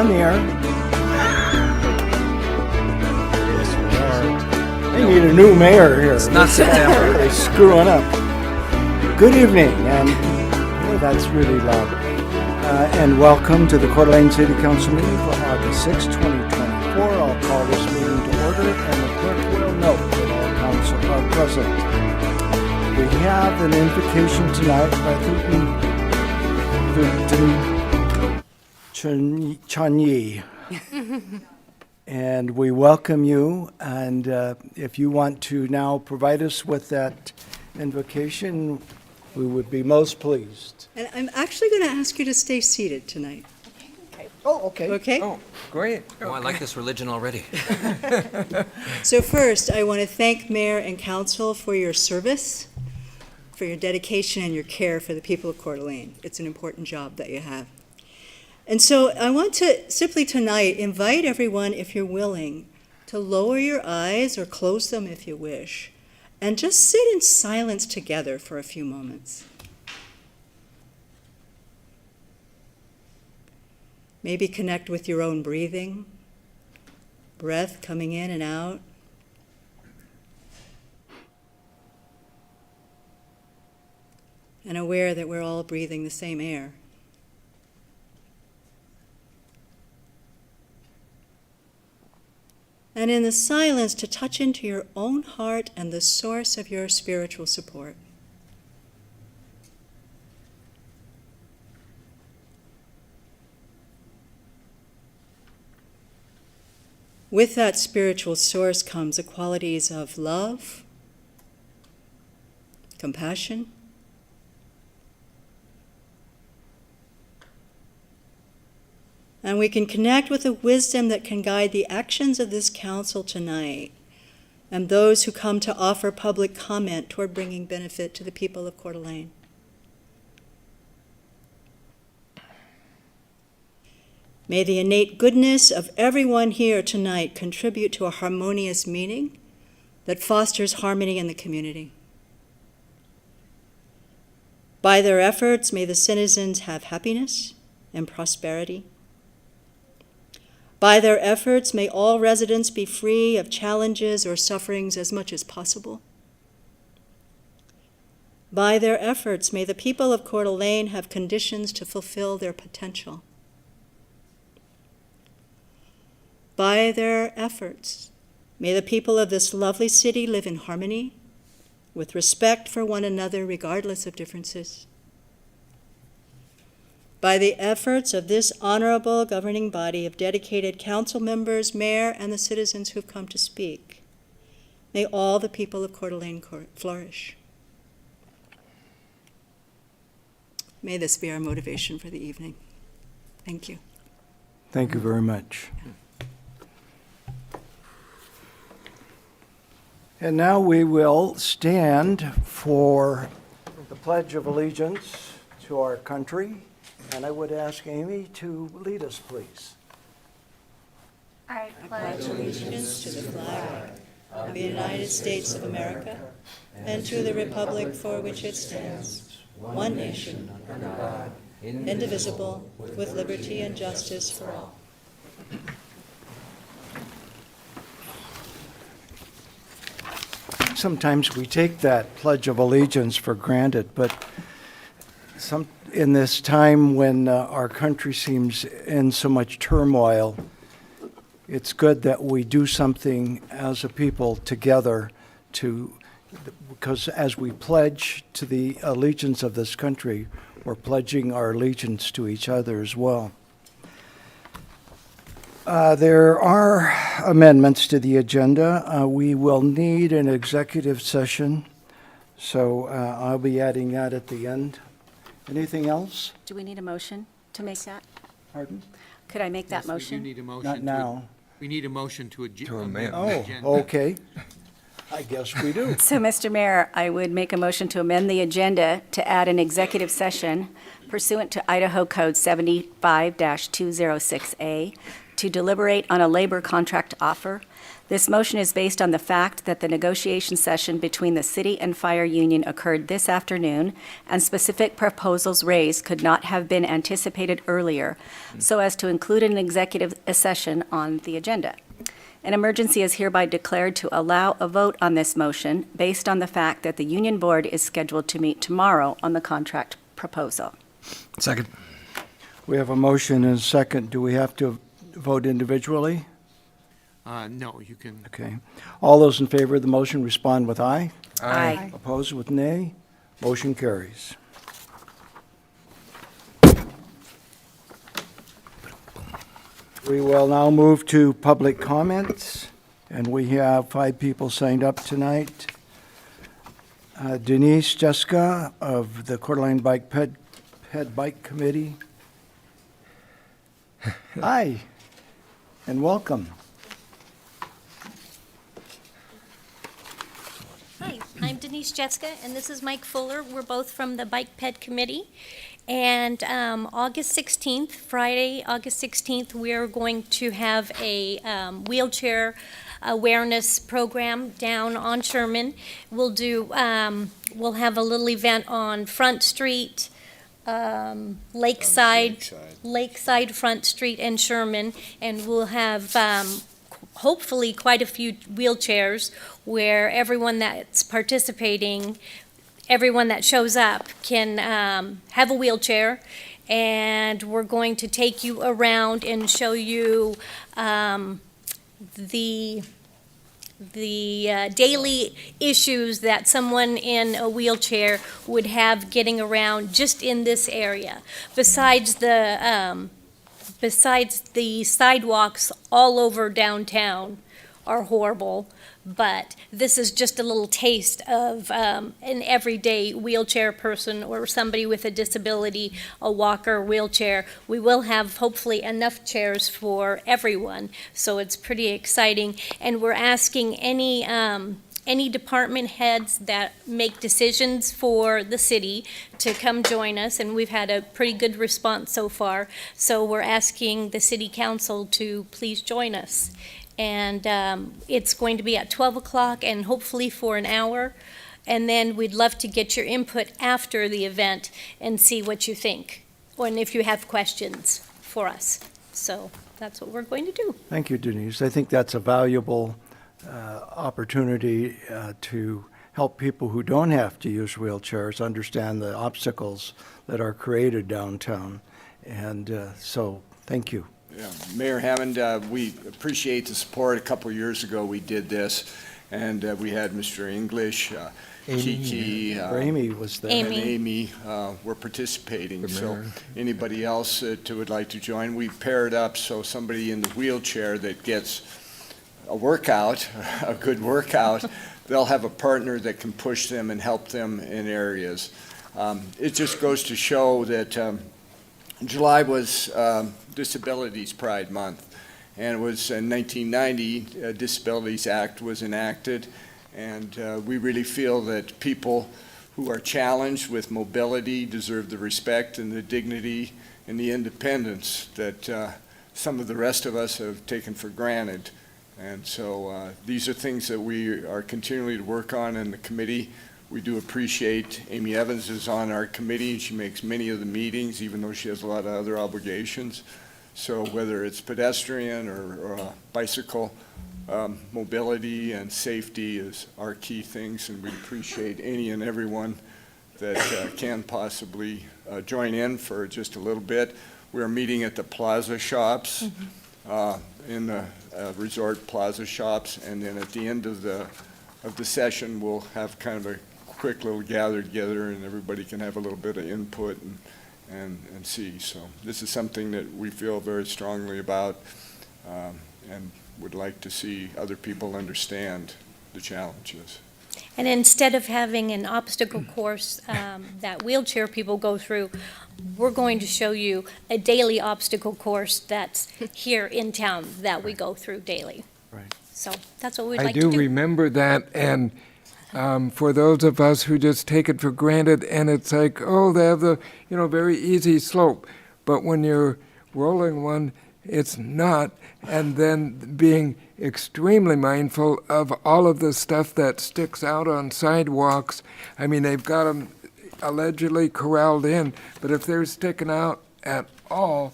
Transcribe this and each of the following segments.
on the air? Yes, we are. They need a new mayor here. It's not September. They're screwing up. Good evening, and oh, that's really loud. And welcome to the Coeur d'Alene City Council meeting for August 6, 2024. I'll call this meeting to order, and the clerk will note that all council are present. We have an invocation tonight by Chanyi. And we welcome you, and if you want to now provide us with that invocation, we would be most pleased. And I'm actually going to ask you to stay seated tonight. Oh, okay. Okay? Oh, great. Oh, I like this religion already. So first, I want to thank Mayor and Council for your service, for your dedication and your care for the people of Coeur d'Alene. It's an important job that you have. And so I want to simply tonight invite everyone, if you're willing, to lower your eyes or close them if you wish, and just sit in silence together for a few moments. Maybe connect with your own breathing, breath coming in and out. And aware that we're all breathing the same air. And in the silence, to touch into your own heart and the source of your spiritual support. With that spiritual source comes the qualities of love, compassion, and we can connect with the wisdom that can guide the actions of this council tonight and those who come to offer public comment toward bringing benefit to the people of Coeur d'Alene. May the innate goodness of everyone here tonight contribute to a harmonious meeting that fosters harmony in the community. By their efforts, may the citizens have happiness and prosperity. By their efforts, may all residents be free of challenges or sufferings as much as possible. By their efforts, may the people of Coeur d'Alene have conditions to fulfill their potential. By their efforts, may the people of this lovely city live in harmony, with respect for one another regardless of differences. By the efforts of this honorable governing body of dedicated council members, mayor, and the citizens who have come to speak, may all the people of Coeur d'Alene flourish. May this be our motivation for the evening. Thank you. Thank you very much. And now we will stand for the Pledge of Allegiance to our country. And I would ask Amy to lead us, please. I pledge Allegiance to the flag of the United States of America and to the republic for which it stands, one nation, under God, indivisible, with liberty and justice for all. Sometimes we take that Pledge of Allegiance for granted, but in this time when our country seems in so much turmoil, it's good that we do something as a people together because as we pledge to the allegiance of this country, we're pledging our allegiance to each other as well. There are amendments to the agenda. We will need an executive session, so I'll be adding that at the end. Anything else? Do we need a motion to make that? Pardon? Could I make that Yes, we motion? do need a motion. Not now. We need a motion to amend. the Oh, agenda. okay. I guess we do. So, Mr. Mayor, I would make a motion to amend the agenda to add an executive session pursuant to Idaho Code 75-206A to deliberate on a labor contract offer. This motion is based on the fact that the negotiation session between the city and fire union occurred this afternoon, and specific proposals raised could not have been anticipated earlier, so as to include an executive session on the agenda. An emergency is hereby declared to allow a vote on this motion based on the fact that the union board is scheduled to meet tomorrow on the contract proposal. Second. We have a motion and a second. Do we have to vote individually? No, you can. Okay. All those in favor of the motion respond with aye. Aye. Opposed with nay. Motion carries. We will now move to public comments, and we have 5 people signed up tonight. Denise Jessica of the Coeur d'Alene Ped Bike Committee. Hi, and welcome. Hi, I'm Denise Jetska, and this is Mike Fuller. We're both from the Bike Ped Committee. And August 16th, Friday, August 16th, we're going to have a wheelchair awareness program down on Sherman. We'll have a little event on Front Street, Lakeside Front Street and Sherman, and we'll have hopefully quite a few wheelchairs where everyone that's participating, everyone that shows up can have a wheelchair, and we're going to take you around and show you the daily issues that someone in a wheelchair would have getting around just in this area. Besides the sidewalks all over downtown are horrible, but this is just a little taste of an everyday wheelchair person or somebody with a disability, a walker, wheelchair. We will have hopefully enough chairs for everyone, so it's pretty exciting. And we're asking any department heads that make decisions for the city to come join us, and we've had a pretty good response so far. So we're asking the city council to please join us. And it's going to be at 12 o'clock and hopefully for an hour. And then we'd love to get your input after the event and see what you think, and if you have questions for us. So that's what we're going to do. Thank you, Denise. I think that's a valuable opportunity to help people who don't have to use wheelchairs understand the obstacles that are created downtown. And so, thank you. Yeah. Mayor Hammond, we appreciate the support. A couple of years ago, we did this, and we had Mr. English, Kiki, Amy was there. Amy. and Amy were participating. So anybody else that would like to join, we paired up so somebody in the wheelchair that gets a workout, a good workout, they'll have a partner that can push them and help them in areas. It just goes to show that July was Disabilities Pride Month, and it was in 1990, Disabilities Act was enacted, and we really feel that people who are challenged with mobility deserve the respect and the dignity and the independence that some of the rest of us have taken for granted. And so these are things that we are continuing to work on in the committee. We do appreciate Amy Evans is on our committee. She makes many of the meetings, even though she has a lot of other obligations. So whether it's pedestrian or bicycle, mobility and safety is our key things, and we appreciate any and everyone that can possibly join in for just a little bit. We're meeting at the Plaza Shops, in the resort Plaza Shops, and then at the end of the session, we'll have kind of a quick little gather together, and everybody can have a little bit of input and see. So this is something that we feel very strongly about, and would like to see other people understand the challenges. And instead of having an obstacle course that wheelchair people go through, we're going to show you a daily obstacle course that's here in town that we go through daily. Right. So that's what we'd I like to do do. remember that, and for those of us who just take it for granted, and it's like, oh, they have the, very easy slope. But when you're rolling one, it's not. And then being extremely mindful of all of the stuff that sticks out on sidewalks. I mean, they've got them allegedly corralled in, but if they're sticking out at all,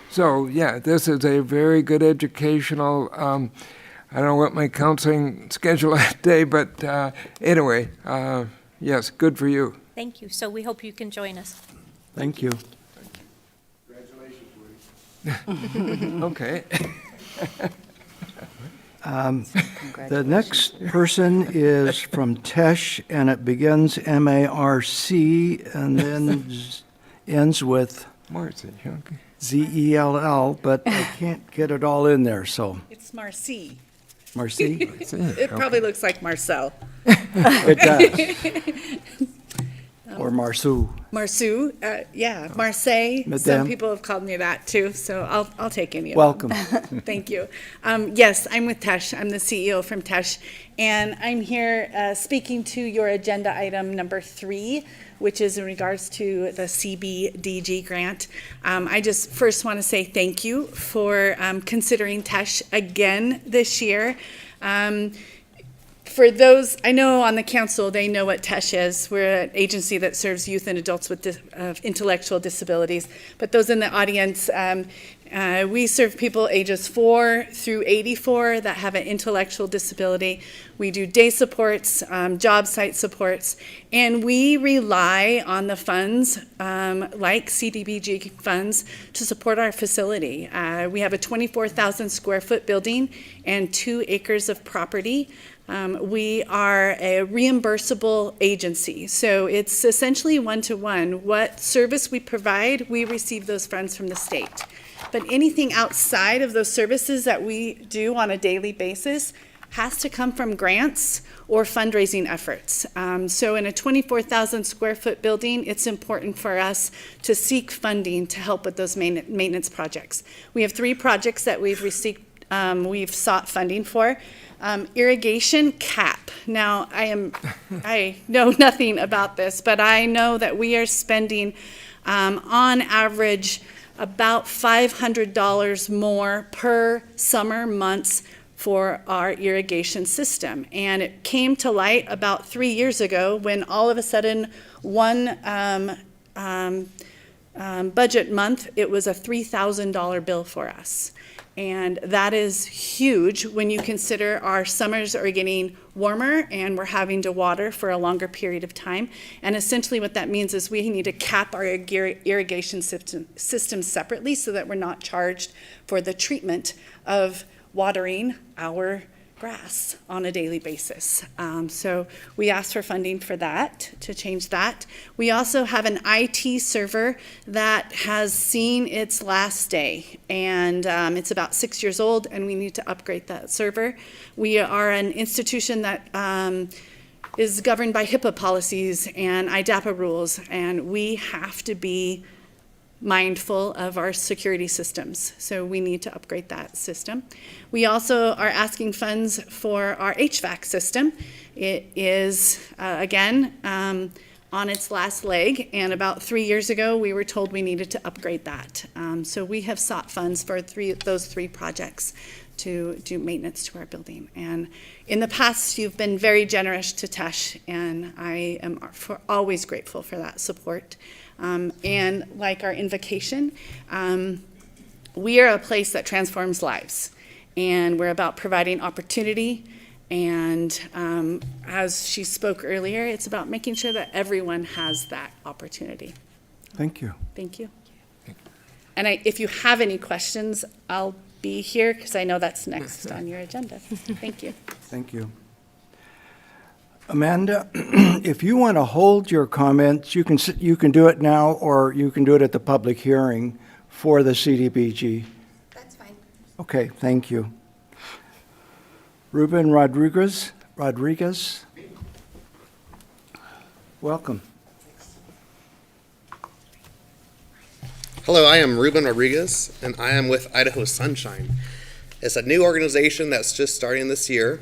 so yeah, this is a very good educational, I don't know what my counseling schedule that day, but anyway, yes, good for you. Thank you. So we hope you can join us. Thank you. Okay. The next person is from Tesh, and it begins M-A-R-C and then ends with Marcy, okay. Z-E-L-L, but I can't get it all in there, so. It's Marcy. Marcy? It probably looks like Marcel. It does. Or Marceau. Marceau, yeah, Marseille. Madame. Some people have called me that too, so I'll take any of them. Welcome. Thank you. Yes, I'm with Tesh. I'm the CEO from Tesh, and I'm here speaking to your agenda item number 3, which is in regards to the CDBG grant. I just first want to say thank you for considering Tesh again this year. For those, I know on the council, they know what TESH is. We're an agency that serves youth and adults with intellectual disabilities. But those in the audience, we serve people ages 4 through 84 that have an intellectual disability. We do day supports, job site supports, and we rely on the funds, like CDBG funds, to support our facility. We have a 24,000 square foot building and 2 acres of property. We are a reimbursable agency, so it's essentially one-to-one. What service we provide, we receive those funds from the state. But anything outside of those services that we do on a daily basis has to come from grants or fundraising efforts. So in a 24,000 square foot building, it's important for us to seek funding to help with those maintenance projects. We have 3 projects that we've sought funding for. Irrigation cap. Now, I know nothing about this, but I know that we are spending, on average, about $500 more per summer months for our irrigation system. And it came to light about 3 years ago when all of a sudden one budget month, it was a $3,000 bill for us. And that is huge when you consider our summers are getting warmer and we're having to water for a longer period of time. And essentially what that means is we need to cap our irrigation system separately so that we're not charged for the treatment of watering our grass on a daily basis. So we asked for funding for that, to change that. We also have an IT server that has seen its last day, and it's about 6 years old, and we need to upgrade that server. We are an institution that is governed by HIPAA policies and IDAPA rules, and we have to be mindful of our security systems, so we need to upgrade that system. We also are asking funds for our HVAC system. It is, again, on its last leg, and about 3 years ago, we were told we needed to upgrade that. So we have sought funds for those three projects to do maintenance to our building. And in the past, you've been very generous to Tesh, and I am always grateful for that support. And like our invocation, we are a place that transforms lives, and we're about providing opportunity. And as she spoke earlier, it's about making sure that everyone has that opportunity. Thank you. Thank you. And if you have any questions, I'll be here because I know that's next on your agenda. Thank you. Thank you. Amanda, if you want to hold your comments, you can do it now, or you can do it at the public hearing for the CDBG. That's fine. Okay, thank you. Ruben Rodriguez, welcome. Hello, I am Ruben Rodriguez, and I am with Idaho Sunshine. It's a new organization that's just starting this year,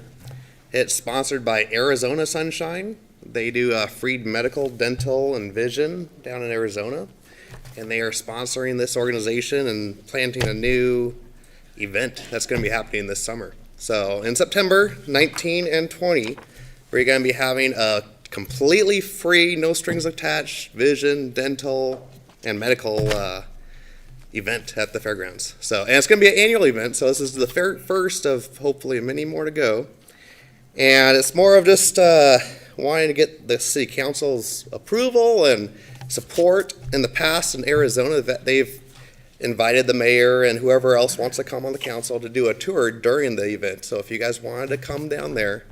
It's sponsored by Arizona Sunshine. They do free medical, dental, and vision down in Arizona. And they are sponsoring this organization and planning a new event that's going to be happening this summer. So in September 19 and 20, we're going to be having a completely free, no strings attached, vision, dental, and medical event at the fairgrounds. So, and it's going to be an annual event, so this is the first of hopefully many more to go. And it's more of just wanting to get the city council's approval and support. In the past in Arizona, that they've invited the mayor and whoever else wants to come on the council to do a tour during the event. So if you guys wanted to come down there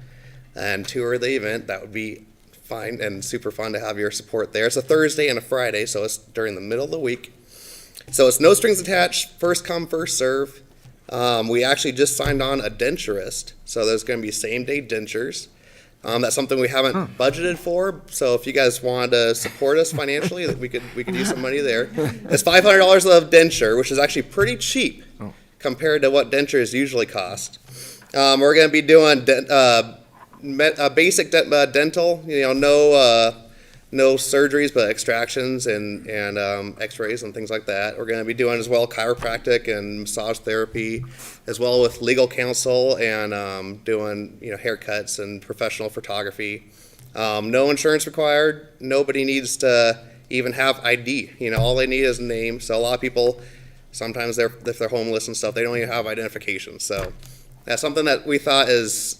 and tour the event, that would be fine and super fun to have your support there. It's a Thursday and a Friday, so it's during the middle of the week. So it's no strings attached, first come, first serve. We actually just signed on a denturist, so there's going to be same-day dentures. That's something we haven't budgeted for, so if you guys wanted to support us financially, we could use some money there. It's $500 of denture, which is actually pretty cheap compared to what dentures usually cost. We're going to be doing basic dental, no surgeries, but extractions and x-rays and things like that. We're going to be doing as well chiropractic and massage therapy, as well with legal counsel and doing haircuts and professional photography. No insurance required. Nobody needs to even have ID. All they need is a name. So a lot of people, sometimes if they're homeless and stuff, they don't even have identification. So that's something that we thought is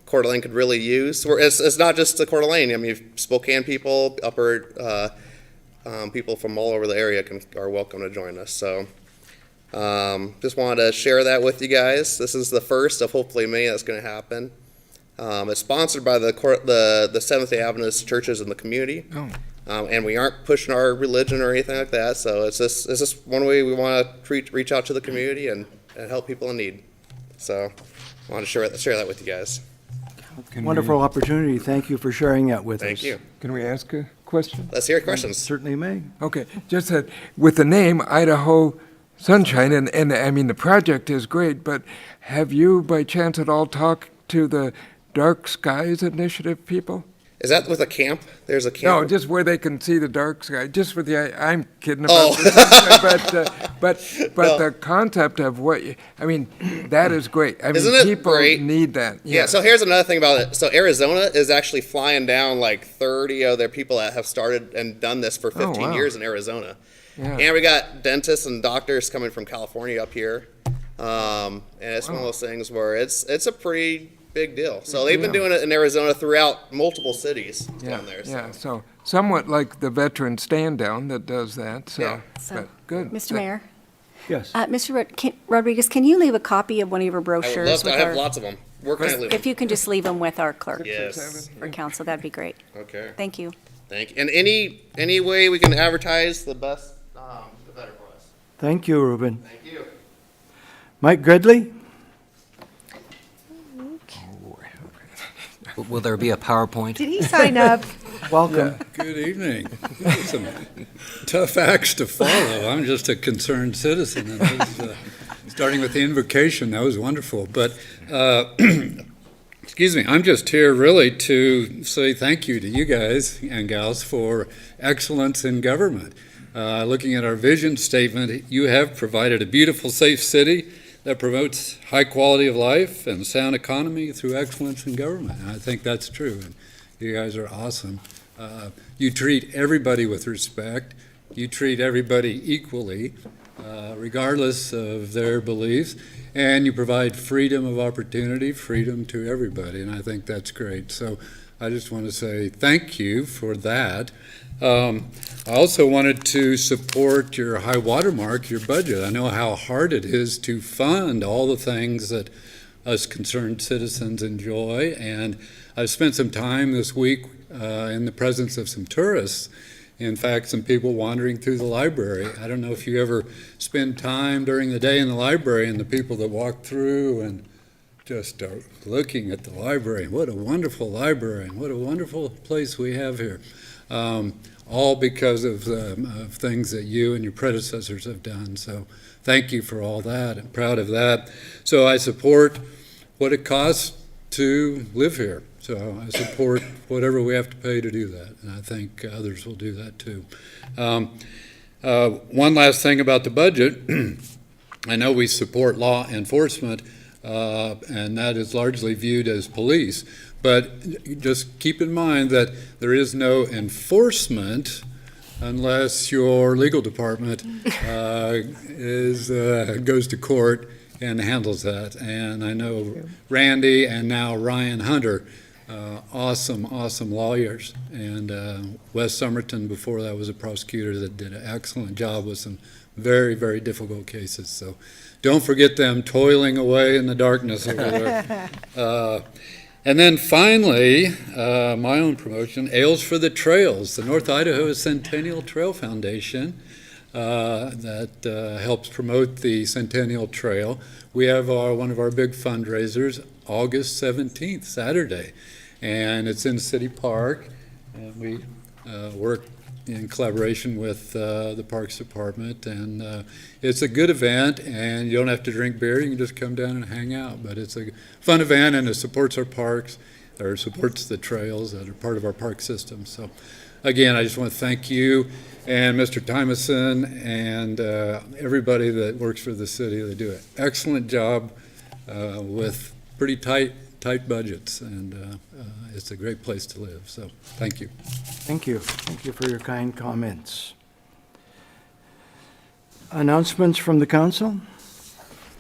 Coeur d'Alene could really use. It's not just the Coeur d'Alene. I mean, Spokane people, upper people from all over the area are welcome to join us. So just wanted to share that with you guys. This is the first of hopefully many that's going to happen. It's sponsored by the Seventh-day Adventist churches in the community. And we aren't pushing our religion or anything like that. So it's just one way we want to reach out to the community and help people in need. So I want to share that with you guys. Wonderful opportunity. Thank you for sharing that with us. Thank you. Can we ask a question? Let's hear questions. Certainly may. Okay, just that with the name Idaho Sunshine, and I mean, the project is great, but have you by chance at all talked to the Dark Skies Initiative people? Is that with a camp? There's a camp? No, just where they can see the dark sky. Just for I'm kidding about this, but the concept of that is great. I mean, Isn't it people great? need that. Yeah, so here's another thing about it. So Arizona is actually flying down like 30 of their people that have started and done this for 15 wow. years in Arizona. Yeah. And we got dentists and doctors coming from California up here. And it's one of those things where it's a pretty big deal. So they've been doing it in Arizona throughout multiple cities down there. So. Yeah, so somewhat like the veteran stand down that does that. So, Yeah. but good. Mr. Mayor, Yes. Mr. Rodriguez, can you leave a copy of one of your I would brochures? love to. with I have our- lots of them. Where can I leave them? If you can just leave them with our clerk Yes. or council, that'd be great. Okay. Thank you. Thank you. And any way we can advertise, the best, the better for us. Thank you, Ruben. Thank you. Mike Gridley? Will there be a PowerPoint? Did he sign up? Welcome. Good evening. Some tough acts to follow. I'm just a concerned citizen. And starting with the invocation, that was wonderful. But, excuse me, I'm just here really to say thank you to you guys and gals for excellence in government. Looking at our vision statement, you have provided a beautiful, safe city that promotes high quality of life and sound economy through excellence in government. And I think that's true. And you guys are awesome. You treat everybody with respect. You treat everybody equally, regardless of their beliefs. And you provide freedom of opportunity, freedom to everybody. And I think that's great. So I just want to say thank you for that. I also wanted to support your high watermark, your budget. I know how hard it is to fund all the things that us concerned citizens enjoy, and I've spent some time this week in the presence of some tourists. In fact, some people wandering through the library. I don't know if you ever spend time during the day in the library and the people that walk through and just are looking at the library. What a wonderful library, and what a wonderful place we have here. All because of things that you and your predecessors have done. So thank you for all that. I'm proud of that. So I support what it costs to live here. So I support whatever we have to pay to do that, and I think others will do that too. One last thing about the budget. I know we support law enforcement, and that is largely viewed as police, but just keep in mind that there is no enforcement unless your legal department goes to court and handles that. And I know Randy and now Ryan Hunter, awesome lawyers. And Wes Somerton before that was a prosecutor that did an excellent job with some very, very difficult cases. So don't forget them toiling away in the darkness over there. And then finally, my own promotion, Ales for the Trails, the North Idaho Centennial Trail Foundation that helps promote the Centennial Trail. We have one of our big fundraisers, August 17th, Saturday, and it's in City Park, and we work in collaboration with the Parks Department, and it's a good event, and you don't have to drink beer, you can just come down and hang out, but it's a fun event, and it supports our parks, or supports the trails that are part of our park system. So again, I just want to thank you and Mr. Tymason and everybody that works for the city. They do an excellent job with pretty tight budgets, and it's a great place to live. So thank you. Thank you. Thank you for your kind comments. Announcements from the council?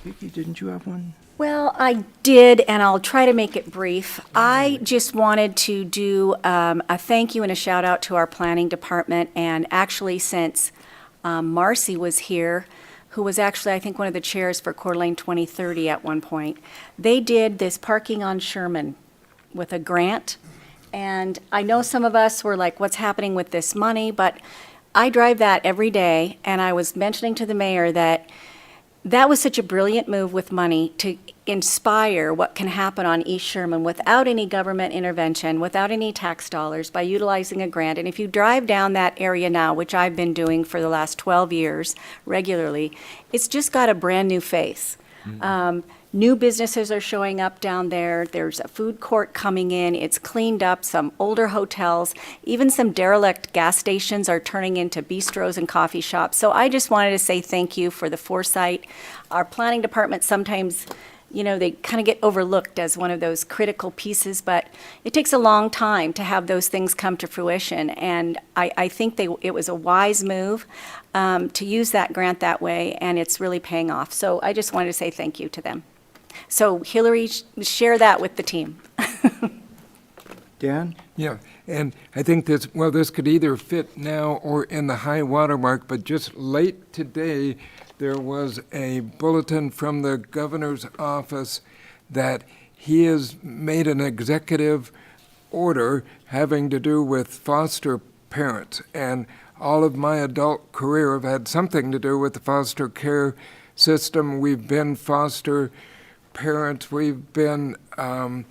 Vicki, didn't you have one? Well, I did, and I'll try to make it brief. I just wanted to do a thank you and a shout out to our planning department, and actually since Marcy was here, who was actually, I think, one of the chairs for Coeur d'Alene 2030 at one point, they did this parking on Sherman with a grant, and I know some of us were like, what's happening with this money, but I drive that every day, and I was mentioning to the mayor that that was such a brilliant move with money to inspire what can happen on East Sherman without any government intervention, without any tax dollars, by utilizing a grant. And if you drive down that area now, which I've been doing for the last 12 years regularly, it's just got a brand new face. New businesses are showing up down there. There's a food court coming in. It's cleaned up, some older hotels. Even some derelict gas stations are turning into bistros and coffee shops. So I just wanted to say thank you for the foresight. Our planning department sometimes, you know, they kind of get overlooked as one of those critical pieces, but it takes a long time to have those things come to fruition. And I think it was a wise move to use that grant that way, and it's really paying off. So I just wanted to say thank you to them. So Hillary, share that with the team. Dan? Yeah, and I think this could either fit now or in the high water mark, but just late today, there was a bulletin from the governor's office that he has made an executive order having to do with foster parents. And all of my adult career have had something to do with the foster care system. We've been foster parents. We've been, when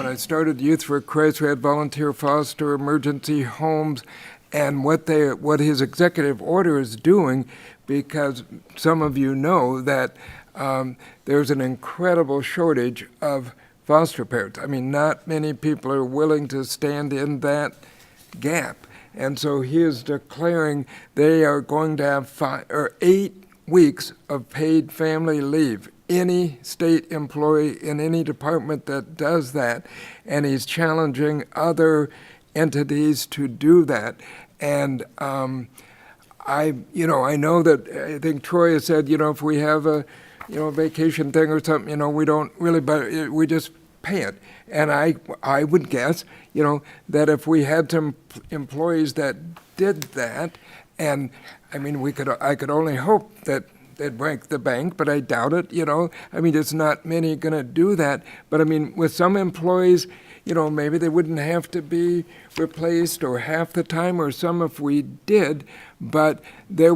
I started Youth for Christ, we had volunteer foster emergency homes. And what his executive order is doing, because some of you know that there's an incredible shortage of foster parents. I mean, not many people are willing to stand in that gap. And so he is declaring they are going to have 8 weeks of paid family leave. Any state employee in any department that does that, and he's challenging other entities to do that. And I know that, I think Troy has said, if we have a, vacation thing or something, we don't really, but we just pay it. And I would guess, that if we had some employees that did that, and I mean, I could only hope that they'd break the bank, but I doubt it, I mean, there's not many going to do that. But I mean, with some employees, maybe they wouldn't have to be replaced or half the time, or some if we did, but it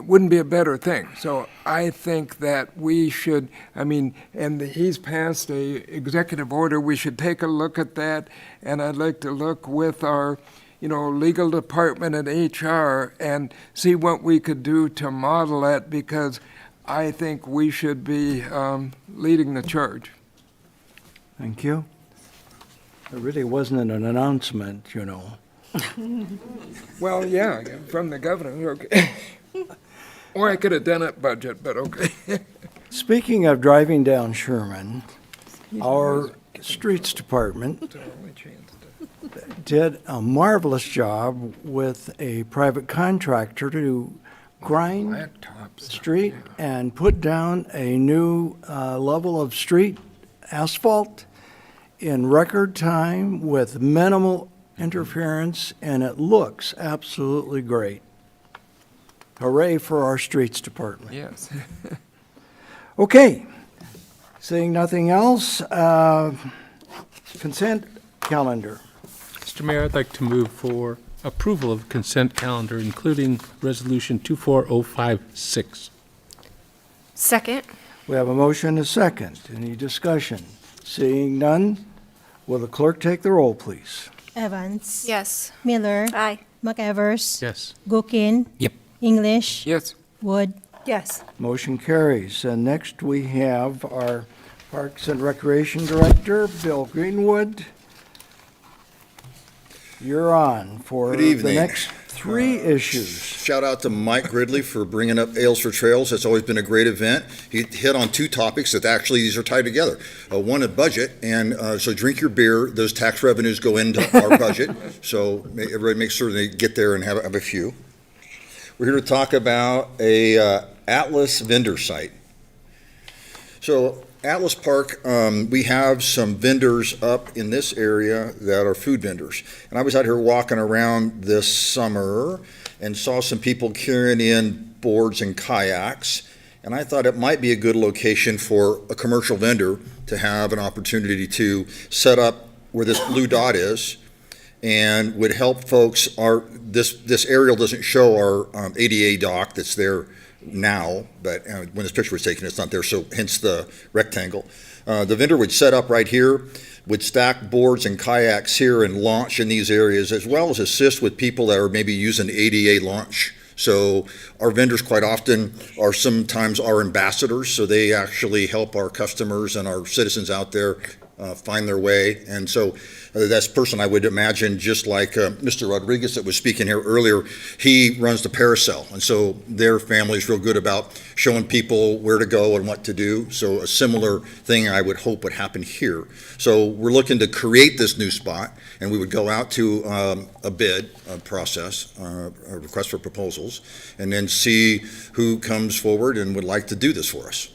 wouldn't be a better thing. So I think that we should, and he's passed a executive order, we should take a look at that, and I'd like to look with our legal department and HR and see what we could do to model that, because I think we should be leading the charge. Thank you. It really wasn't an announcement, you know. Well, yeah, from the governor, okay. Or I could have done it budget, but okay. Speaking of driving down Sherman, our streets department did a marvelous job with a private contractor to grind Blacktop the stuff, street yeah. and put down a new level of street asphalt in record time with minimal interference, and it looks absolutely great. Hooray for our streets department. Yes. Okay, seeing nothing else, consent calendar. Mr. Mayor, I'd like to move for approval of consent calendar, including Resolution 24056. Second. We have a motion and a second. Any discussion? Seeing none, will the clerk take the roll, please? Evans. Yes. Miller. Aye. McEvers. Yes. Gookin. Yep. English. Yes. Wood. Yes. Motion carries. And next we have our Parks and Recreation Director, Bill Greenwood. You're on for Good the evening. next three issues. Shout out to Mike Gridley for bringing up Ales for Trails. It's always been a great event. He hit on two topics that actually these are tied together. One, a budget, and so drink your beer. Those tax revenues go into our budget. So everybody make sure they get there and have a few. We're here to talk about a Atlas vendor site. So Atlas Park, we have some vendors up in this area that are food vendors. And I was out here walking around this summer and saw some people carrying in boards and kayaks. And I thought it might be a good location for a commercial vendor to have an opportunity to set up where this blue dot is and would help folks. This aerial doesn't show our ADA dock that's there now, but when this picture was taken, it's not there, so hence the rectangle. The vendor would set up right here, would stack boards and kayaks here and launch in these areas, as well as assist with people that are maybe using ADA launch. So our vendors quite often are sometimes our ambassadors, so they actually help our customers and our citizens out there find their way. And so that's a person I would imagine, just like Mr. Rodriguez that was speaking here earlier, he runs the Paracel. And so their family is real good about showing people where to go and what to do. So a similar thing I would hope would happen here. So we're looking to create this new spot, and we would go out to a bid process, a request for proposals, and then see who comes forward and would like to do this for us.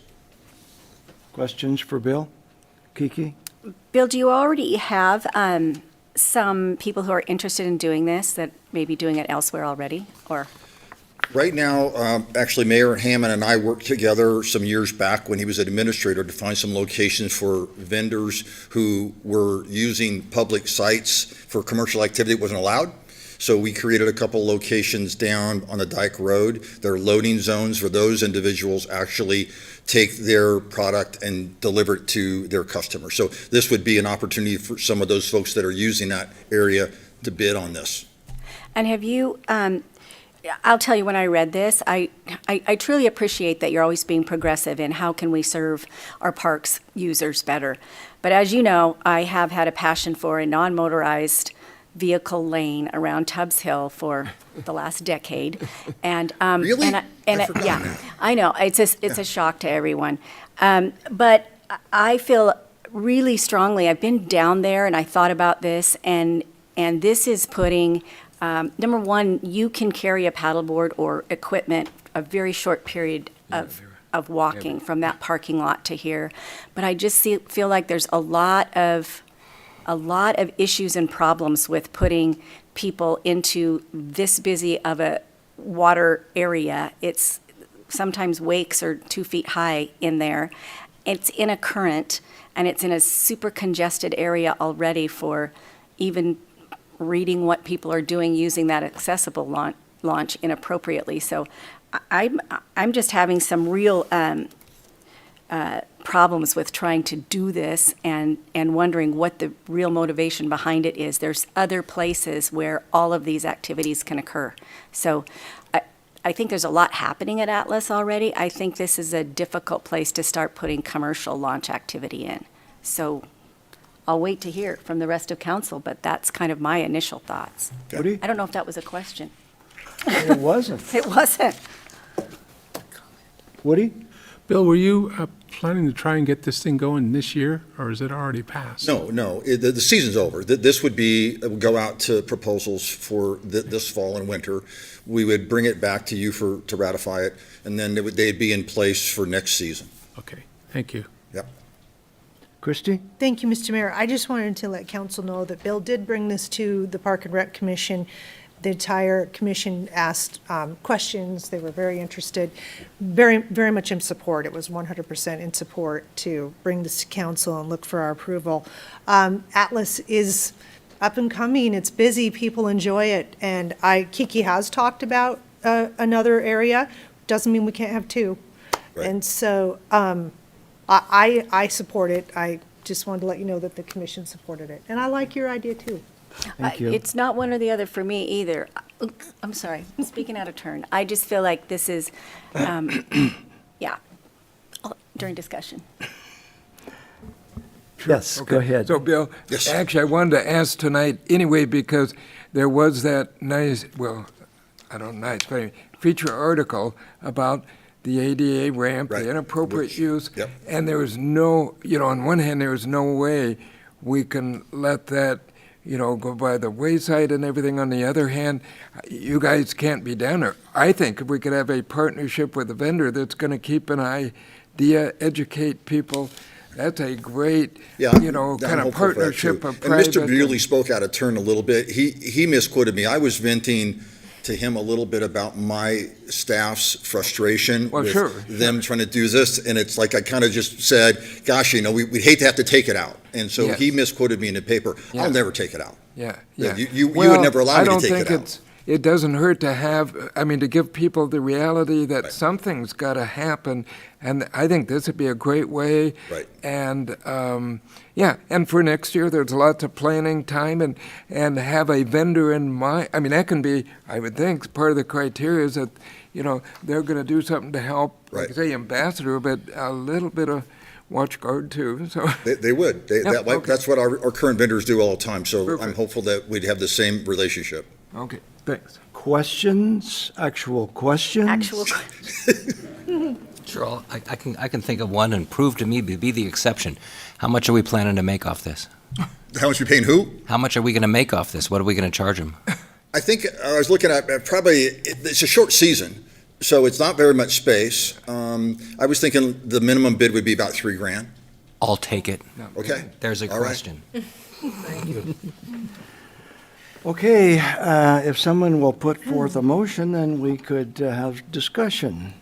Questions for Bill? Kiki? Bill, do you already have some people who are interested in doing this that may be doing it elsewhere already, or? Right now, actually, Mayor Hammond and I worked together some years back when he was an administrator to find some locations for vendors who were using public sites for commercial activity that wasn't allowed. So we created a couple locations down on the Dyke Road. They're loading zones for those individuals actually take their product and deliver it to their customers. So this would be an opportunity for some of those folks that are using that area to bid on this. And have you, I'll tell you, when I read this, I truly appreciate that you're always being progressive in how can we serve our parks users better. But as you know, I have had a passion for a non-motorized vehicle lane around Tubbs Hill for the last decade. And, Really? Yeah, I know, it's a shock to everyone. But I feel really strongly, I've been down there and I thought about this, and this is putting, number one, you can carry a paddleboard or equipment a very short period of walking from that parking lot to here. But I just feel like there's a lot of issues and problems with putting people into this busy of a water area. It's sometimes wakes are 2 feet high in there. It's in a current, and it's in a super congested area already for even reading what people are doing using that accessible launch inappropriately. So I'm just having some real problems with trying to do this and wondering what the real motivation behind it is. There's other places where all of these activities can occur. So I think there's a lot happening at Atlas already. I think this is a difficult place to start putting commercial launch activity in. So I'll wait to hear from the rest of council, but that's kind of my initial thoughts. Woody? I don't know if that was a question. It wasn't. It wasn't. Woody? Bill, were you planning to try and get this thing going this year, or is it already passed? No, the season's over. This would go out to proposals for this fall and winter. We would bring it back to you to ratify it, and then they'd be in place for next season. Okay, thank you. Christie? Thank you, Mr. Mayor. I just wanted to let council know that Bill did bring this to the Park and Rec Commission. The entire commission asked questions. They were very interested, very, very much in support. It was 100% in support to bring this to council and look for our approval. Atlas is up and coming. It's busy. People enjoy it. And Kiki has talked about another area. Doesn't mean we can't have two. Right. And so I support it. I just wanted to let you know that the commission supported it. And I like your idea, too. Thank you. It's not one or the other for me either. I'm sorry, speaking out of turn. I just feel like this is, during discussion. Yes, go ahead. So, Bill, Yes. actually, I wanted to ask tonight anyway, because there was that nice, well, I don't know, nice, but feature article about the ADA ramp, Right. the inappropriate Which- use. yep. And there was no, on one hand, there was no way we can let that, go by the wayside and everything. On the other hand, you guys can't be down there. I think if we could have a partnership with a vendor that's going to keep an idea, educate people, that's a great, Yeah, kind I'm of hopeful for that, partnership too. of And private. Mr. Bewley spoke out of turn a little bit. He misquoted me. I was venting to him a little bit about my staff's frustration Well, with sure. them trying to do this, and it's like I kind of just said, gosh, we'd hate to have to take it out. And so Yes. he misquoted me in the paper. Yeah. I'll never take it out. Yeah. You would never allow me to take it out. It doesn't hurt to have, to give people the reality that Right. something's got to happen, and I think this would be a great way. Right. And, and for next year, there's lots of planning time, and have a vendor in mind. that can be, I would think, part of the criteria is that, they're going to do something to help, like Right. say, ambassador, but a little bit of watch guard too, so. They would. Yep, okay. That's what our current vendors do all the time, so I'm Perfect. hopeful that we'd have the same relationship. Okay, thanks. Questions? Actual questions? Actual, Sure, I can think of one and prove to me to be the exception. How much are we planning to make off this? How much you paying who? How much are we going to make off this? What are we going to charge them? I think I was looking at probably, it's a short season, so it's not very much space. I was thinking the minimum bid would be about $3,000. I'll take it. Okay. There's a All right. question. Okay, if someone will put forth a motion, then we could have discussion.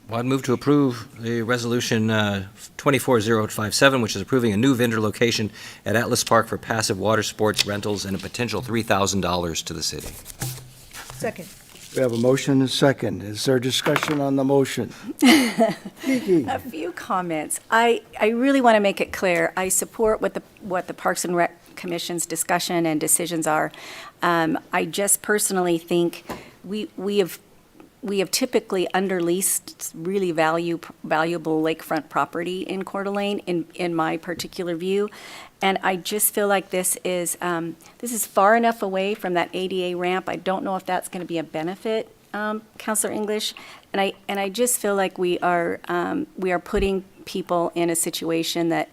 Well, I'd move to approve the resolution 24057, which is approving a new vendor location at Atlas Park for passive water sports rentals and a potential $3,000 to the city. Second. We have a motion and a second. Is there discussion on the motion? Kiki? a few comments. I really want to make it clear, I support what the Parks and Rec Commission's discussion and decisions are. I just personally think we have typically underleased really valuable lakefront property in Coeur d'Alene, in my particular view. And I just feel like this is far enough away from that ADA ramp. I don't know if that's going to be a benefit, Councilor English. And I just feel like we are putting people in a situation that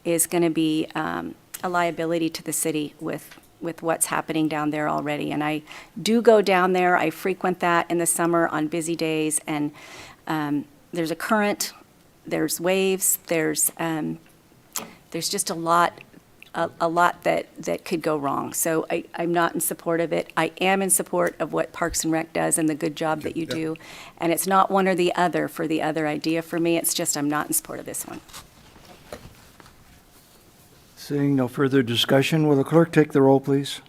is going to be a liability to the city with what's happening down there already. And I do go down there, I frequent that in the summer on busy days, and there's a current, there's waves, there's just a lot that could go wrong. So I'm not in support of it. I am in support of what Parks and Rec does and the good job that you do. And it's not one or the other for the other idea for me, it's just I'm not in support of this one. Seeing no further discussion, will the clerk take the roll, please?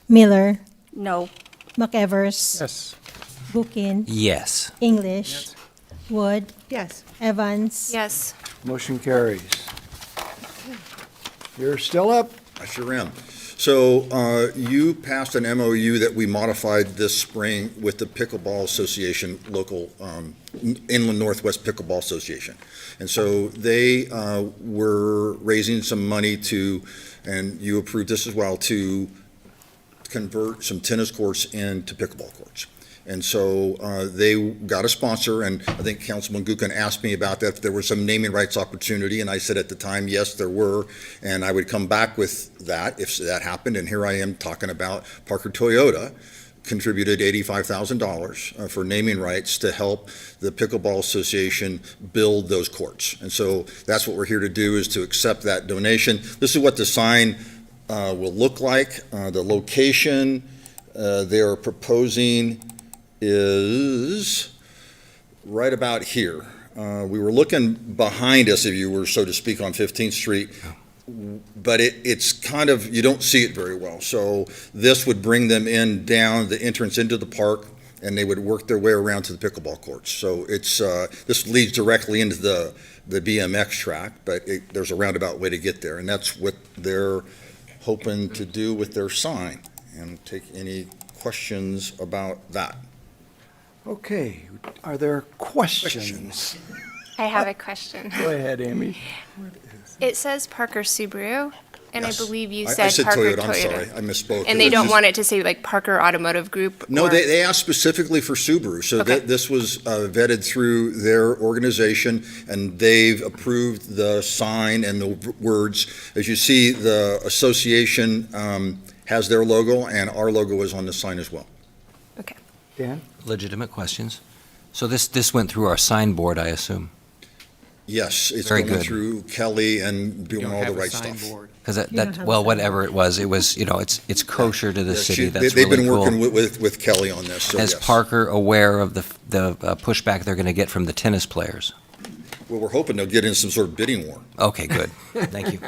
Miller, No. Yes. McEvers, Buchan, Yes. English, Wood, Yes. Evans. Yes. Motion carries. You're still up? I sure am. So you passed an MOU that we modified this spring with the Pickleball Association, local Inland Northwest Pickleball Association. And so they were raising some money to, and you approved this as well, to convert some tennis courts into pickleball courts. And so they got a sponsor, and I think Councilman Gookin asked me about that, if there was some naming rights opportunity, and I said at the time, yes, there were, and I would come back with that if that happened, and here I am talking about Parker Toyota contributed $85,000 for naming rights to help the Pickleball Association build those courts. And so that's what we're here to do, is to accept that donation. This is what the sign will look like. The location they are proposing is right about here. We were looking behind us, if you were, so to speak, on 15th Street, but it's kind of, you don't see it very well. So this would bring them in down the entrance into the park, and they would work their way around to the pickleball courts. So it's this leads directly into the BMX track, but there's a roundabout way to get there, and that's what they're hoping to do with their sign. And take any questions about that. Okay, are there questions? I have a question. Go ahead, Amy. It says Parker Subaru, and Yes. I believe you I said said Parker Toyota, I'm sorry, I misspoke. And they don't want it to say like Parker Automotive Group? No, or- they asked specifically for Subaru, so Okay. this was vetted through their organization, and they've approved the sign and the words. As you see, the association has their logo, and our logo is on the sign as well. Dan? Legitimate questions. So this went through our sign board, I assume? Yes, it's Very going good. through Kelly and doing don't all the have a right sign stuff. board. Because You don't that, have well, a sign whatever it was, it's kosher to the Yeah, city. she- That's They've really been working cool. with Kelly on this, so Is yes. Parker aware of the pushback they're going to get from the tennis players? Well, we're hoping they'll get in some sort of bidding war. Okay, good. Thank you.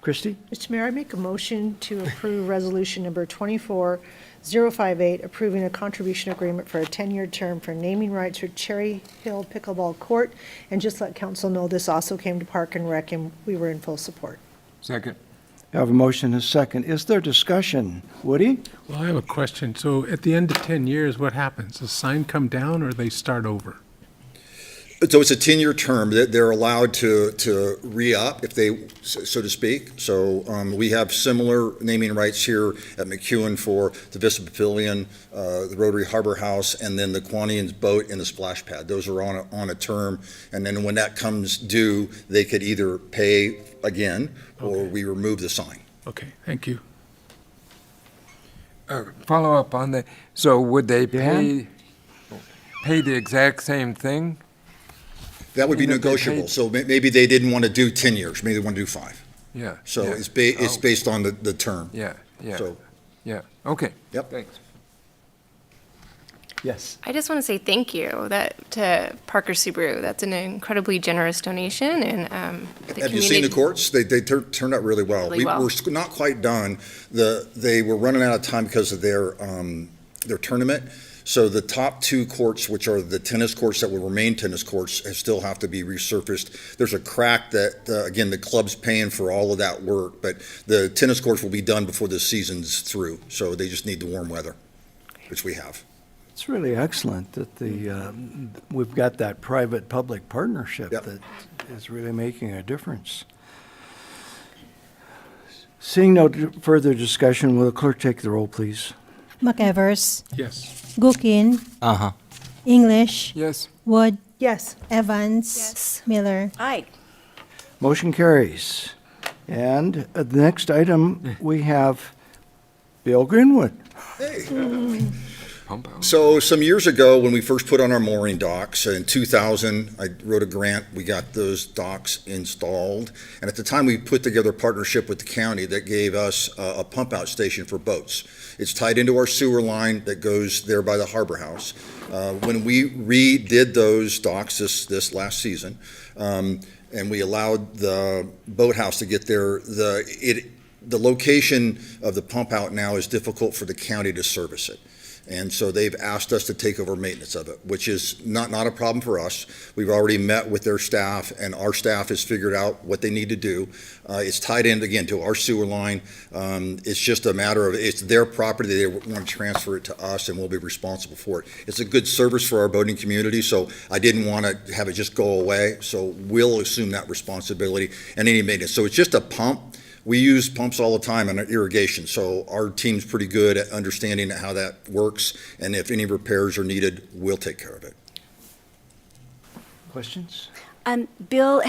Christie? Mr. Mayor, I make a motion to approve resolution number 24058, approving a contribution agreement for a 10-year term for naming rights for Cherry Hill Pickleball Court. And just let council know, this also came to Park and Rec, and we were in full support. Second. I have a motion and a second. Is there discussion? Woody? Well, I have a question. So at the end of 10 years, what happens? Does the sign come down or they start over? So it's a 10-year term that they're allowed to re-up, if they, so to speak. So we have similar naming rights here at McEwen for the Vista Pavilion, the Rotary Harbor House, and then the Quanian's boat and the splash pad. Those are on a term, and then when that comes due, they could either pay again, or we remove the sign. Okay, thank you. Follow up on that. So would they Dan? pay the exact same thing? That would be And if they negotiable. paid- So maybe they didn't want to do 10 years, maybe they want to do 5. Yeah. So yeah. it's Oh. based on the term. Yeah, yeah, So, yeah. Okay. Yep. Thanks. Yes. I just want to say thank you to Parker Subaru. That's an incredibly generous donation, and the have you seen the courts? They turned out really well. Really well. We're not quite done. They were running out of time because of their tournament. So the top 2 courts, which are the tennis courts that will remain tennis courts, still have to be resurfaced. There's a crack that, again, the club's paying for all of that work, but the tennis courts will be done before the season's through. So they just need the warm weather, which we have. It's really excellent that we've got that private-public partnership Yep. that is really making a difference. Seeing no further discussion, will the clerk take the roll, please? McEvers, Yes. Gookin, Uh-huh. English, Yes. Wood, Yes. Evans, Yes. Miller. Aye. Motion carries. And the next item, we have Bill Greenwood. Pump out. So some years ago, when we first put on our mooring docks, in 2000, I wrote a grant, we got those docks installed. And at the time, we put together a partnership with the county that gave us a pump-out station for boats. It's tied into our sewer line that goes there by the Harbor House. When we redid those docks this last season, and we allowed the boathouse to get there, the location of the pump-out now is difficult for the county to service it. And so they've asked us to take over maintenance of it, which is not a problem for us. We've already met with their staff, and our staff has figured out what they need to do. It's tied in, again, to our sewer line. It's just a matter of, it's their property. They want to transfer it to us, and we'll be responsible for it. It's a good service for our boating community, so I didn't want to have it just go away. So we'll assume that responsibility and any maintenance. So it's just a pump. We use pumps all the time in our irrigation, so our team's pretty good at understanding how that works, and if any repairs are needed, we'll take care of it. Questions? Bill,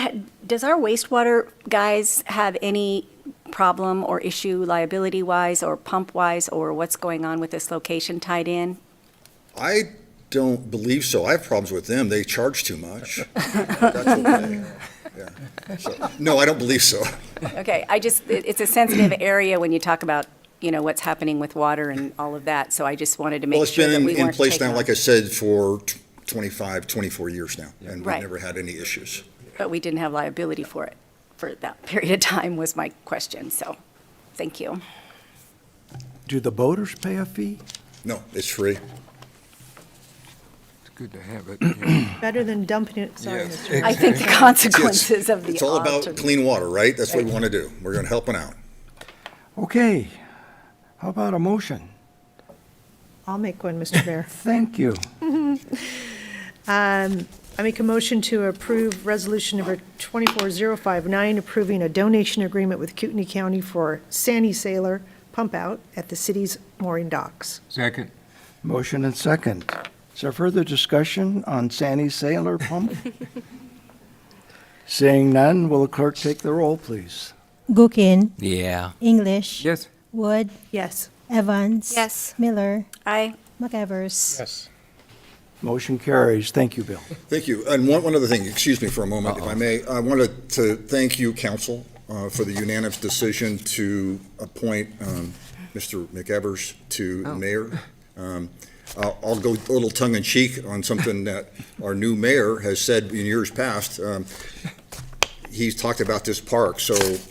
does our wastewater guys have any problem or issue liability-wise or pump-wise, or what's going on with this location tied in? I don't believe so. I have problems with them. They charge too much. That's okay. Yeah. So, no, I don't believe so. Okay, it's a sensitive area when you talk about, what's happening with water and all of that, so I just wanted to make sure that we weren't Well, it's been in place taking now, like I said, for 25, 24 years now, and we've Right. never had any issues. But we didn't have liability for it for that period of time was my question, so, thank you. Do the boaters pay a fee? No, it's free. It's good to have it. Yeah. Better than dumping it, sorry, Yes. Mr. I think the consequences of the. It's all about alternate- clean water, right? That's what we want to do. We're going to help them out. Okay, how about a motion? I'll make one, Mr. Mayor. Thank you. I make a motion to approve resolution number 24059, approving a donation agreement with Kootenai County for Sandy Sailor pump out at the city's mooring docks. Second. Motion and second. Is there further discussion on Sandy Sailor pump? Seeing none, will the clerk take the roll, please? Gookin, Yeah. English, Yes. Wood, Yes. Evans. Yes. Miller, Aye. McEvers. Yes. Motion carries. Thank you, Bill. Thank you. And one other thing, excuse me for a moment, if I may. I wanted to thank you, council, for the unanimous decision to appoint Mr. McEvers to mayor. I'll go a little tongue-in-cheek on something that our new mayor has said in years past. He's talked about this park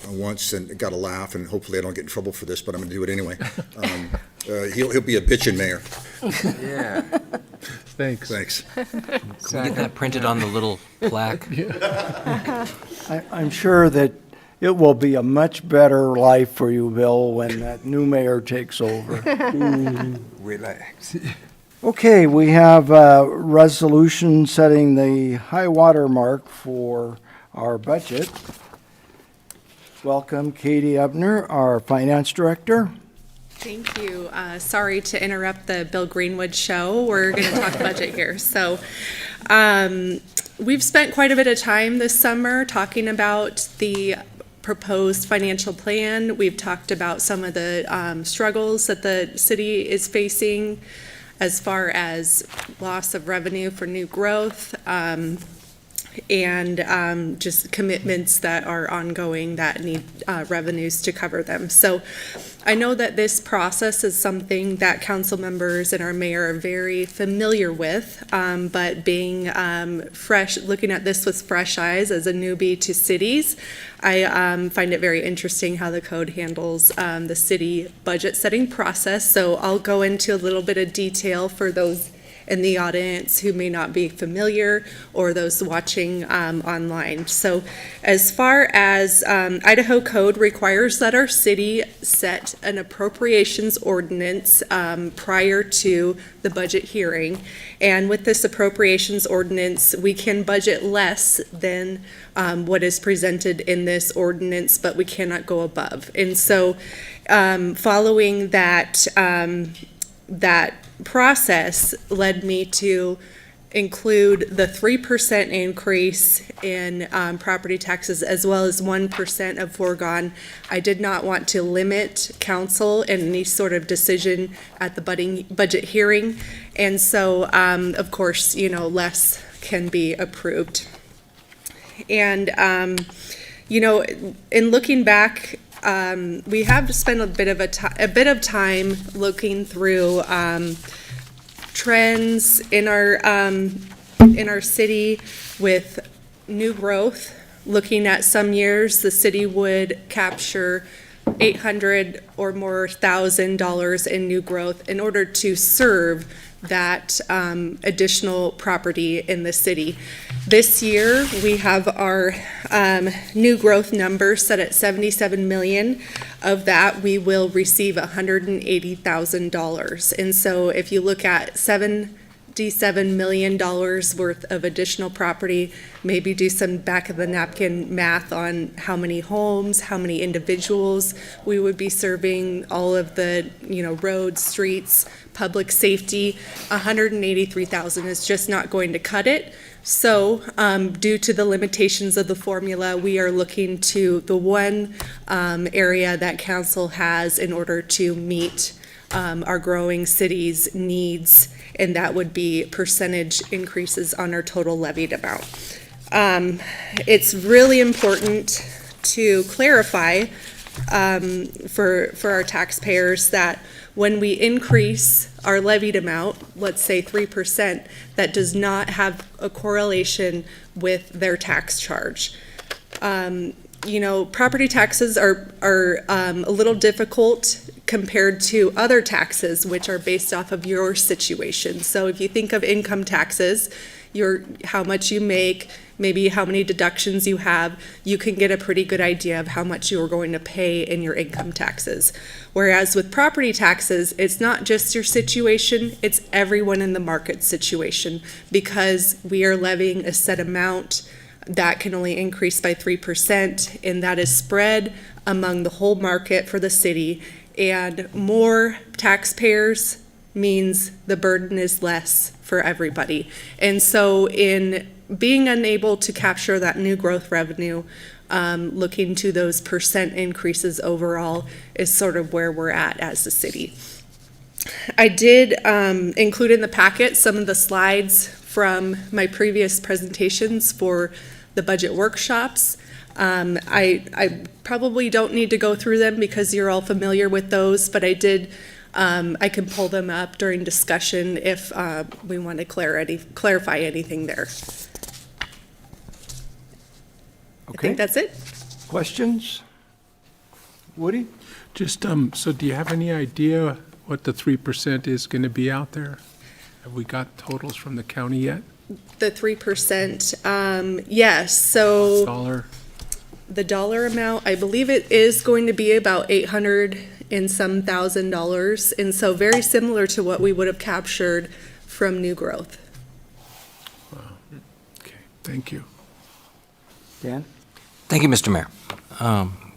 once and got a laugh, and hopefully I don't get in trouble for this, but I'm going to do it anyway. He'll be a bitchin' mayor. Yeah. Thanks. Thanks. Can we get that printed on the little plaque? I'm sure that it will be a much better life for you, Bill, when that new mayor takes over. Relax. Okay, we have a resolution setting the high water mark for our budget. Welcome, Katie Ebner, our finance director. Thank you. Sorry to interrupt the Bill Greenwood show. We're going to talk budget here. So we've spent quite a bit of time this summer talking about the proposed financial plan. We've talked about some of the struggles that the city is facing as far as loss of revenue for new growth, and just commitments that are ongoing that need revenues to cover them. So I know that this process is something that council members and our mayor are very familiar with, but being fresh, looking at this with fresh eyes as a newbie to cities, I find it very interesting how the code handles the city budget setting process. So I'll go into a little bit of detail for those in the audience who may not be familiar or those watching online. So as far as Idaho code requires that our city set an appropriations ordinance prior to the budget hearing. And with this appropriations ordinance, we can budget less than what is presented in this ordinance, but we cannot go above. And so following that, that process led me to include the 3% increase in property taxes as well as 1% of foregone. I did not want to limit council in any sort of decision at the budget hearing. And so, of course, less can be approved. And, in looking back, we have spent a bit of time looking through trends in our city with new growth. Looking at some years, the city would capture $800 or more $1,000 in new growth in order to serve that additional property in the city. This year, we have our new growth number set at 77 million. Of that, we will receive $180,000. And so if you look at $77 million worth of additional property, maybe do some back of the napkin math on how many homes, how many individuals we would be serving, all of the, roads, streets, public safety. 183,000 is just not going to cut it. So, due to the limitations of the formula, we are looking to the one area that council has in order to meet our growing city's needs, and that would be percentage increases on our total levied amount. It's really important to clarify for our taxpayers that when we increase our levied amount, let's say 3%, that does not have a correlation with their tax charge. Property taxes are a little difficult compared to other taxes, which are based off of your situation. So if you think of income taxes, how much you make, maybe how many deductions you have, you can get a pretty good idea of how much you're going to pay in your income taxes. Whereas with property taxes, it's not just your situation, it's everyone in the market situation, because we are levying a set amount that can only increase by 3%, and that is spread among the whole market for the city. And more taxpayers means the burden is less for everybody. And so in being unable to capture that new growth revenue, looking to those percent increases overall is sort of where we're at as a city. I did include in the packet some of the slides from my previous presentations for the budget workshops. I probably don't need to go through them because you're all familiar with those, but I can pull them up during discussion if we want to clarify anything there. Okay. I think that's it. Questions? Woody? Just, so do you have any idea what the 3% is going to be out there? Have we got totals from the county yet? The 3%, yes, so Dollar? the dollar amount, I believe it is going to be about $800 and some $1,000, and so very similar to what we would have captured from new growth. Wow. Okay, thank you. Dan? Thank you, Mr. Mayor.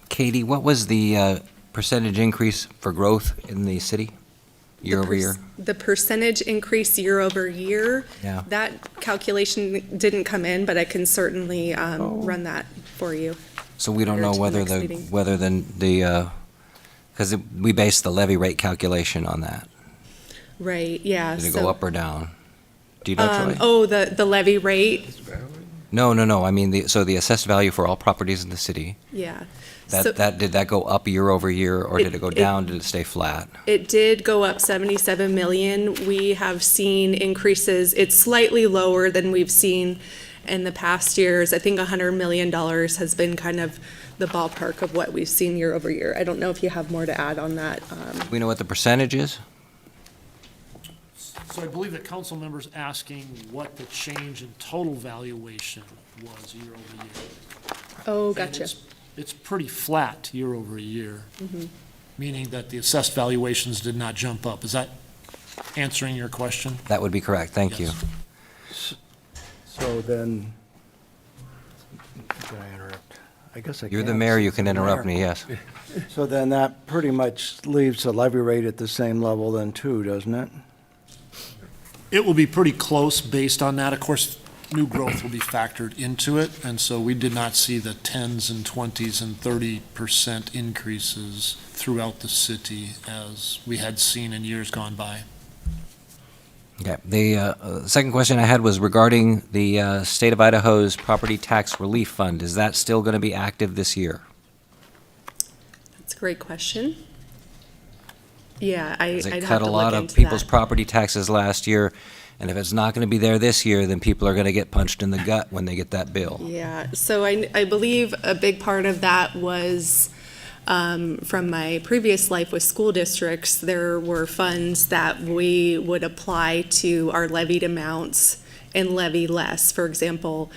Katie, what was the percentage increase for growth in the city year over year? The percentage increase year over year, Yeah. that calculation didn't come in, but I can certainly run that for you. So we don't prior know to the whether next meeting. because we based the levy rate calculation on that. Right, yeah. Did it go up or down? Do you know, Troy? Oh, the levy rate, No. I mean, the assessed value for all properties in the city, yeah. So- did that go up year over year, or did it go down? Did it stay flat? It did go up 77 million. We have seen increases. It's slightly lower than we've seen in the past years. I think $100 million has been kind of the ballpark of what we've seen year over year. I don't know if you have more to add on that. Do we know what the percentage is? So I believe that council members asking what the change in total valuation was year over year. Oh, And gotcha. It's pretty flat year over year, Mhm. meaning that the assessed valuations did not jump up. Is that answering your question? That would be correct, thank you. Yes. So then, did I interrupt? I guess I You're the can't, mayor, you since can I'm the interrupt mayor. me, yes. So then that pretty much leaves the levy rate at the same level then too, doesn't it? It will be pretty close based on that. Of course, new growth will be factored into it, and so we did not see the 10s and 20s and 30% increases throughout the city as we had seen in years gone by. Okay, the second question I had was regarding the state of Idaho's property tax relief fund. Is that still going to be active this year? That's a great question. Yeah, Because I'd it have cut to a look lot of into people's that. property taxes last year, and if it's not going to be there this year, then people are going to get punched in the gut when they get that bill. Yeah, so I believe a big part of that was from my previous life with school districts, there were funds that we would apply to our levied amounts and levy less. For example,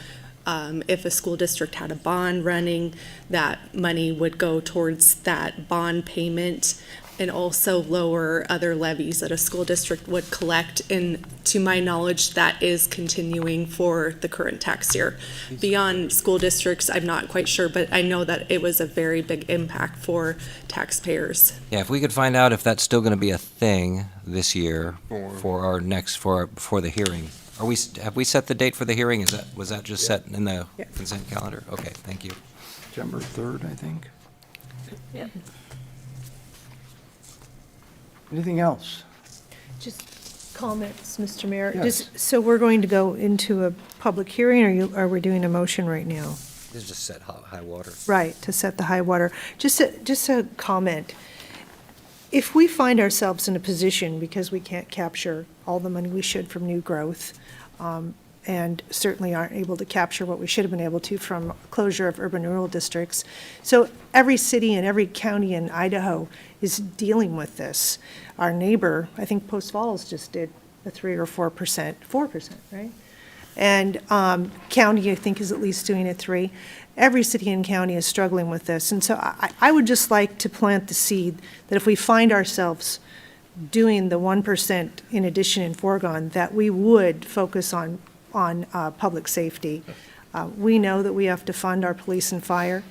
if a school district had a bond running, that money would go towards that bond payment and also lower other levies that a school district would collect. And to my knowledge, that is continuing for the current tax year. Beyond school districts, I'm not quite sure, but I know that it was a very big impact for taxpayers. Yeah, if we could find out if that's still going to be a thing this year for our next, for the hearing. Have we set the date for the hearing? Was that just set in the consent calendar? Okay, thank you. September 3rd, I think. Yep. Anything else? Just comments, Mr. Mayor. Yes. So we're going to go into a public hearing, or are we doing a motion right now? This is just set high water. Right, to set the high water. Just a comment. If we find ourselves in a position, because we can't capture all the money we should from new growth, and certainly aren't able to capture what we should have been able to from closure of urban rural districts. So every city and every county in Idaho is dealing with this. Our neighbor, I think Post Falls just did a 3 or 4%, right? And county, I think, is at least doing a 3. Every city and county is struggling with this. And so I would just like to plant the seed that if we find ourselves doing the 1% in addition in foregone, that we would focus on public safety. We know that we have to fund our police and fire,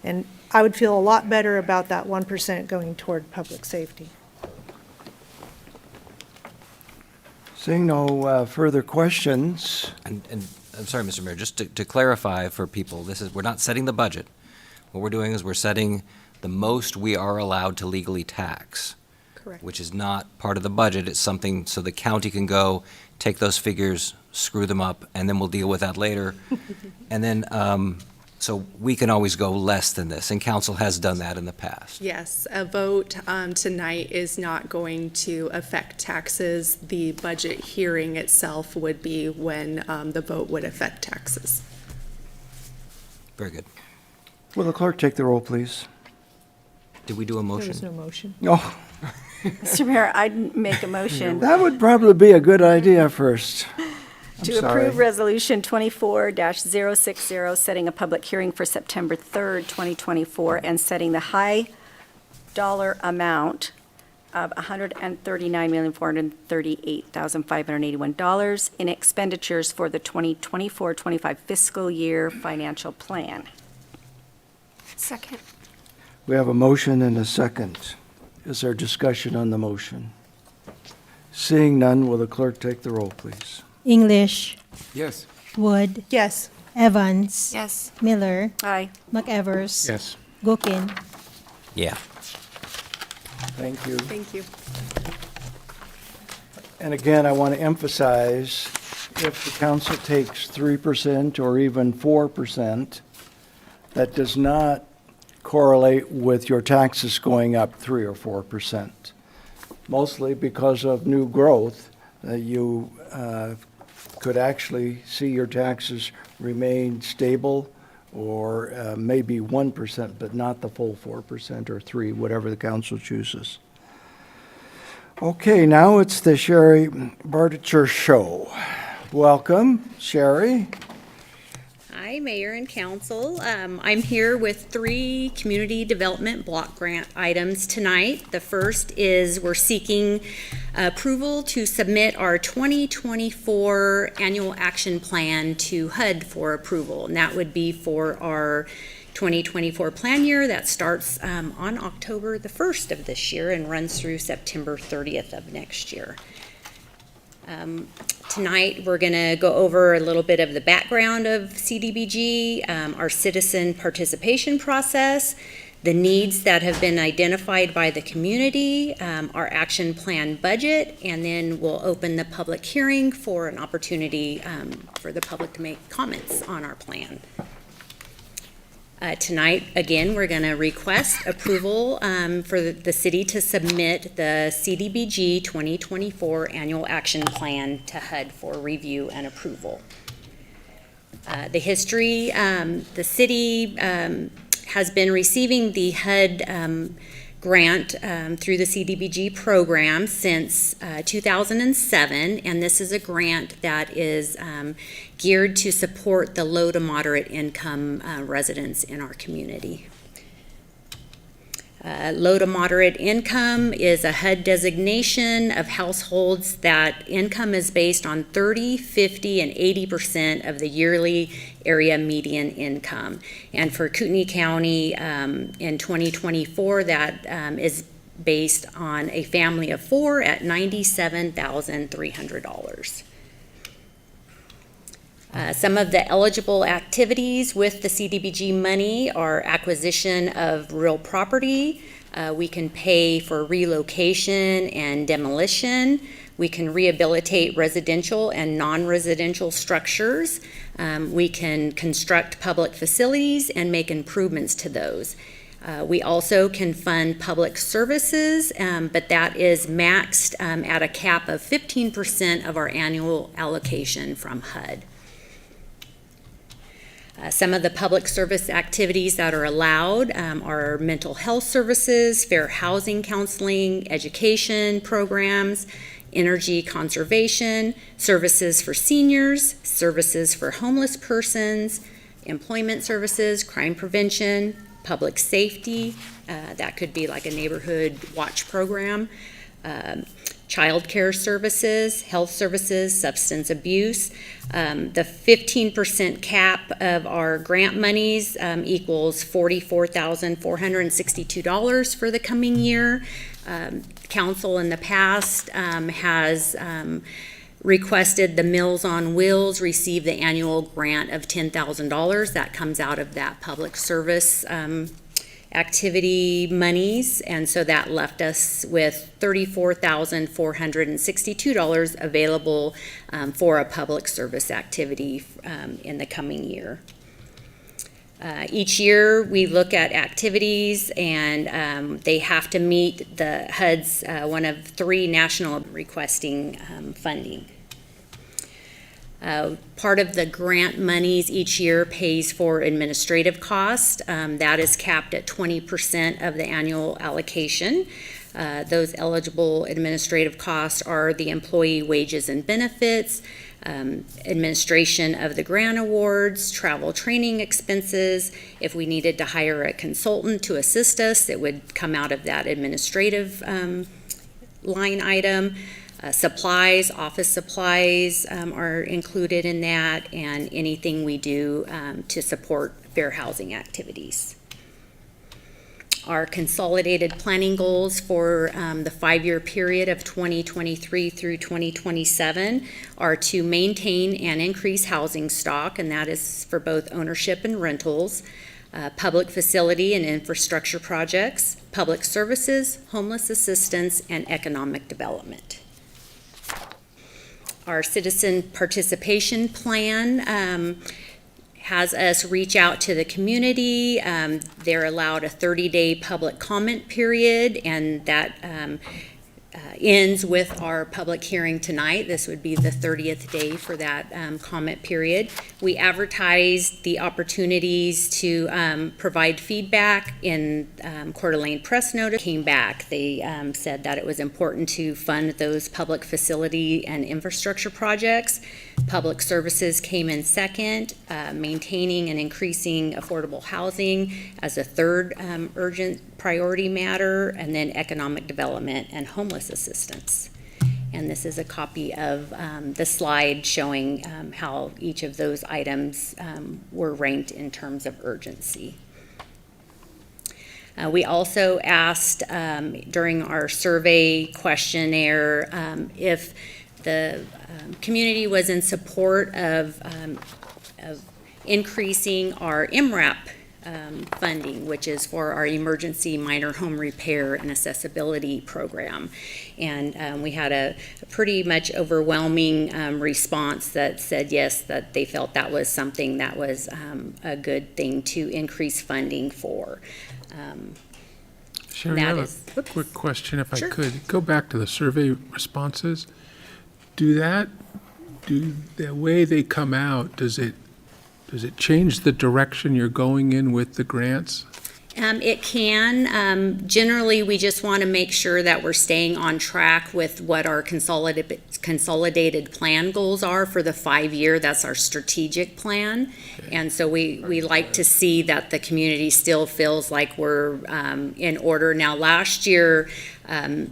and I would feel a lot better about that 1% going toward public safety. Seeing no further questions. And I'm sorry, Mr. Mayor, just to clarify for people, we're not setting the budget. What we're doing is we're setting the most we are allowed to legally tax. Correct. Which is not part of the budget. It's something so the county can go, take those figures, screw them up, and then we'll deal with that later. And then, so we can always go less than this, and council has done that in the past. Yes, a vote tonight is not going to affect taxes. The budget hearing itself would be when the vote would affect taxes. Very good. Will the clerk take the roll, please? Did we do a motion? There was no motion. Oh, Mr. Mayor, I'd make a motion that would probably be a good idea first. to approve Resolution 24-060, setting a public hearing for September 3rd, 2024, and setting the high dollar amount of $139,438,581 in expenditures for the 2024-25 fiscal year financial plan. Second. We have a motion and a second. Is there discussion on the motion? Seeing none, will the clerk take the roll, please? English, Yes. Wood, Yes. Evans, Yes. Miller, Aye. McEvers, Yes. Gookin. Yeah. Thank you. Thank you. And again, I want to emphasize, if the council takes 3% or even 4%, that does not correlate with your taxes going up 3 or 4%. Mostly because of new growth, you could actually see your taxes remain stable or maybe 1%, but not the full 4% or 3%, whatever the council chooses. Okay, now it's the Sherry Barticher Show. Welcome, Sherry. Hi, Mayor and Council. I'm here with 3 community development block grant items tonight. The first is we're seeking approval to submit our 2024 annual action plan to HUD for approval, and that would be for our 2024 plan year that starts on October the 1st of this year and runs through September 30th of next year. Tonight, we're going to go over a little bit of the background of CDBG, our citizen participation process, the needs that have been identified by the community, our action plan budget, and then we'll open the public hearing for an opportunity for the public to make comments on our plan. Tonight, again, we're going to request approval for the city to submit the CDBG 2024 Annual Action Plan to HUD for review and approval. The history, the city has been receiving the HUD grant through the CDBG program since 2007, and this is a grant that is geared to support the low to moderate income residents in our community. Low to moderate income is a HUD designation of households that income is based on 30, 50, and 80% of the yearly area median income. And for Kootenai County in 2024, that is based on a family of 4 at $97,300. Some of the eligible activities with the CDBG money are acquisition of real property. We can pay for relocation and demolition. We can rehabilitate residential and non-residential structures. We can construct public facilities and make improvements to those. We also can fund public services, but that is maxed at a cap of 15% of our annual allocation from HUD. Some of the public service activities that are allowed are mental health services, fair housing counseling, education programs, energy conservation, services for seniors, services for homeless persons, employment services, crime prevention, public safety, that could be like a neighborhood watch program, child care services, health services, substance abuse. The 15% cap of our grant monies equals $44,462 for the coming year. Council in the past has requested the Meals on Wheels receive the annual grant of $10,000. That comes out of that public service activity monies, and so that left us with $34,462 available for a public service activity in the coming year. Each year we look at activities, and they have to meet the HUD's one of 3 national requesting funding. Part of the grant monies each year pays for administrative costs. That is capped at 20% of the annual allocation. Those eligible administrative costs are the employee wages and benefits, administration of the grant awards, travel training expenses. If we needed to hire a consultant to assist us, it would come out of that administrative line item. Supplies, office supplies are included in that, and anything we do to support fair housing activities. Our consolidated planning goals for the 5-year period of 2023 through 2027 are to maintain and increase housing stock, and that is for both ownership and rentals, public facility and infrastructure projects, public services, homeless assistance, and economic development. Our citizen participation plan has us reach out to the community. They're allowed a 30-day public comment period, and that ends with our public hearing tonight. This would be the 30th day for that comment period. We advertise the opportunities to provide feedback in Coeur d'Alene Press Notice. Came back. They said that it was important to fund those public facility and infrastructure projects. Public services came in second, maintaining and increasing affordable housing as a third urgent priority matter, and then economic development and homeless assistance. And this is a copy of the slide showing how each of those items were ranked in terms of urgency. We also asked during our survey questionnaire if the community was in support of increasing our IMRAP funding, which is for our emergency minor home repair and accessibility program. And we had a pretty much overwhelming response that said yes, that they felt that was something that was a good thing to increase funding for. Sherry, I have a quick question if Sure. I could. Go back to the survey responses. Do the way they come out, does it change the direction you're going in with the grants? It can. Generally, we just want to make sure that we're staying on track with what our consolidated plan goals are for the 5-year. That's our strategic plan. And so we like to see that the community still feels like we're in order. Now, last year,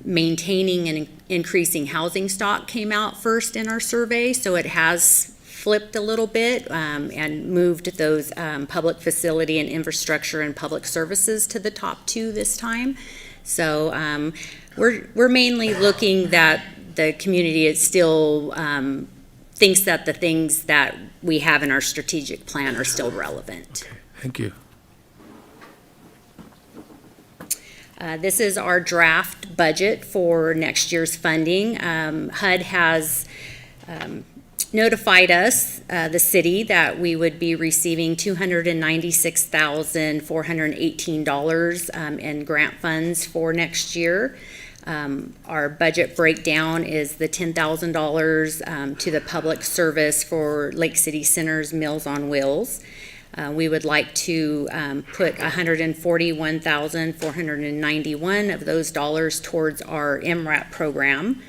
maintaining and increasing housing stock came out first in our survey, so it has flipped a little bit and moved those public facility and infrastructure and public services to the top 2 this time. So we're mainly looking that the community is still thinks that the things that we have in our strategic plan are still relevant. Okay, thank you. This is our draft budget for next year's funding. HUD has notified us, the city, that we would be receiving $296,418 in grant funds for next year. Our budget breakdown is the $10,000 to the public service for Lake City Center's Meals on Wheels. We would like to put $141,491 of those dollars towards our IMRAP program.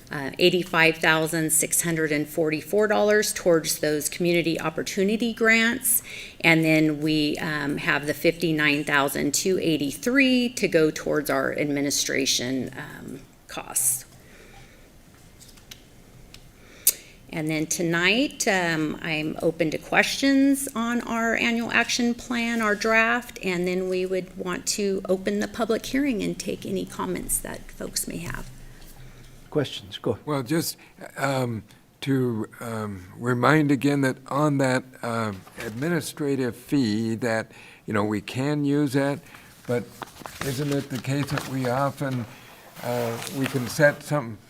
$85,644 towards those community opportunity grants, and then we have the $59,283 to go towards our administration costs. And then tonight, I'm open to questions on our annual action plan, our draft, and then we would want to open the public hearing and take any comments that folks may have. Questions, go. Well, just to remind again that on that administrative fee that, we can use that, but isn't it the case that we often, we can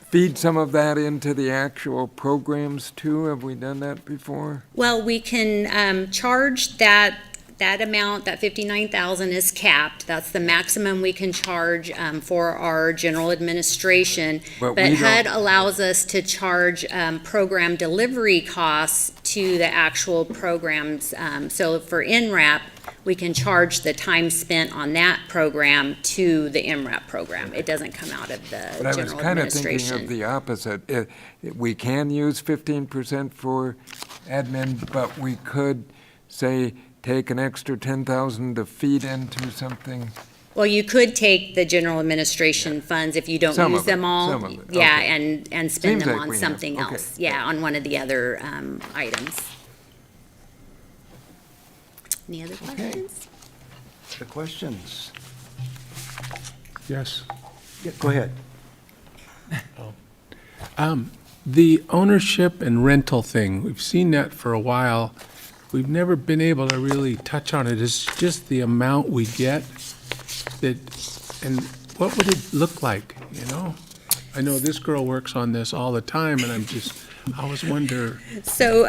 feed some of that into the actual programs too? Have we done that before? Well, we can charge that amount, that $59,000 is capped. That's the maximum we can charge for our general administration. But HUD allows us to charge program delivery costs to the actual programs. So for IMRAP, we can charge the time spent on that program to the IMRAP program. It doesn't come out of the general administration. But I was kind of thinking of the opposite. We can use 15% for admin, but we could say take an extra $10,000 to feed into something. Well, you could take the general administration funds if you don't use them all. Some of it, yeah, okay. and spend Seems them like on something okay. else. Yeah, on one of the other items. Any other questions? The questions? Yes. Yeah, go ahead. The ownership and rental thing, we've seen that for a while. We've never been able to really touch on it. It's just the amount we get and what would it look like, I know this girl works on this all the time, and I always wonder. So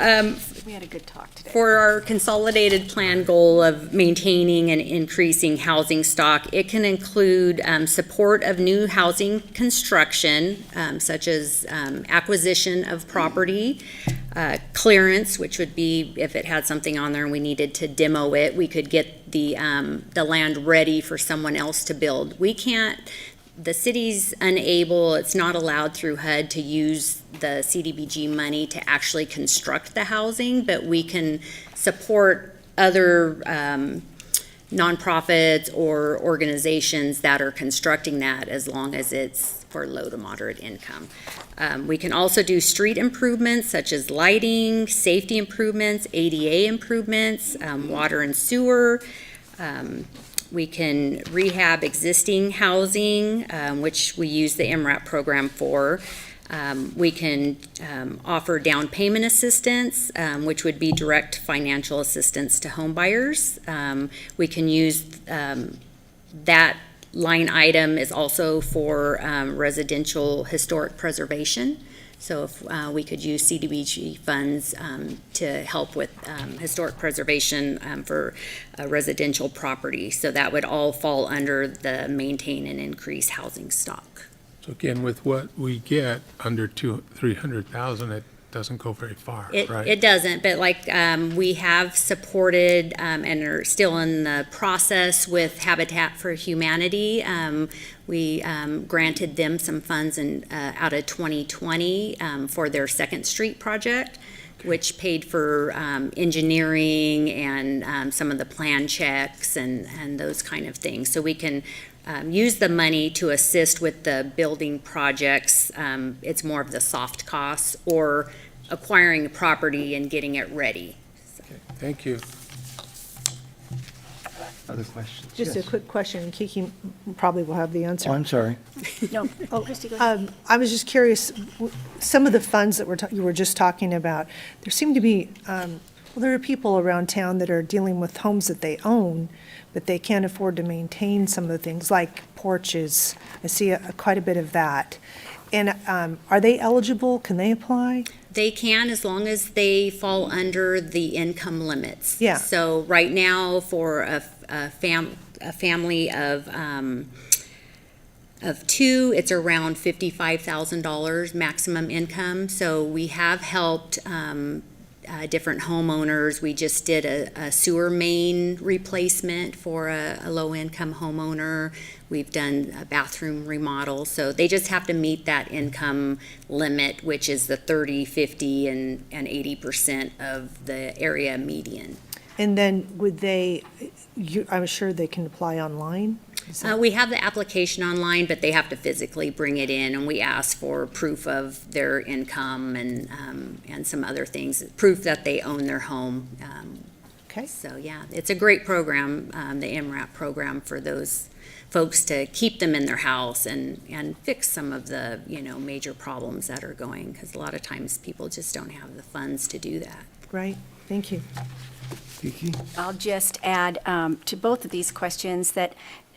We had a good talk today. for our consolidated plan goal of maintaining and increasing housing stock, it can include support of new housing construction, such as acquisition of property, clearance, which would be if it had something on there and we needed to demo it, we could get the land ready for someone else to build. We can't. The city's unable, it's not allowed through HUD to use the CDBG money to actually construct the housing, but we can support other nonprofits or organizations that are constructing that as long as it's for low to moderate income. We can also do street improvements such as lighting, safety improvements, ADA improvements, water and sewer. We can rehab existing housing, which we use the IMRAP program for. We can offer down payment assistance, which would be direct financial assistance to home buyers. We can use that line item is also for residential historic preservation. So if we could use CDBG funds to help with historic preservation for residential property. So that would all fall under the maintain and increase housing stock. So again, with what we get under $300,000, doesn't go very far, It, right? it doesn't, but like, we have supported, and are still in the process with Habitat for Humanity. We granted them some funds out of 2020 for their Second Street project, which paid for engineering and some of the plan checks and those kind of things. So we can use the money to assist with the building projects. It's more of the soft costs or acquiring a property and getting it ready. Thank you. Other questions? Just a Yes. quick question, and Kiki probably will have the answer. Oh, I'm sorry. No, Oh, Christie, go ahead. I was just curious, some of the funds that you were just talking about, there seem to be, well, there are people around town that are dealing with homes that they own, but they can't afford to maintain some of the things, like porches. I see quite a bit of that. And are they eligible? Can they apply? They can, as long as they fall under the income limits. Yeah. So right now, for a family of two, it's around $55,000 maximum income. So we have helped different homeowners. We just did a sewer main replacement for a low-income homeowner. We've done a bathroom remodel. So they just have to meet that income limit, which is the 30, 50, and 80% of the area median. And then would they, I'm sure they can apply online? We have the application online, but they have to physically bring it in, and we ask for proof of their income and some other things, proof that they own their home. Okay. So, yeah, it's a great program, the IMRAP program, for those folks to keep them in their house and fix some of the, major problems that are going, because a lot of times people just don't have the funds to do that. Right, thank you. Kiki? I'll just add to both of these questions that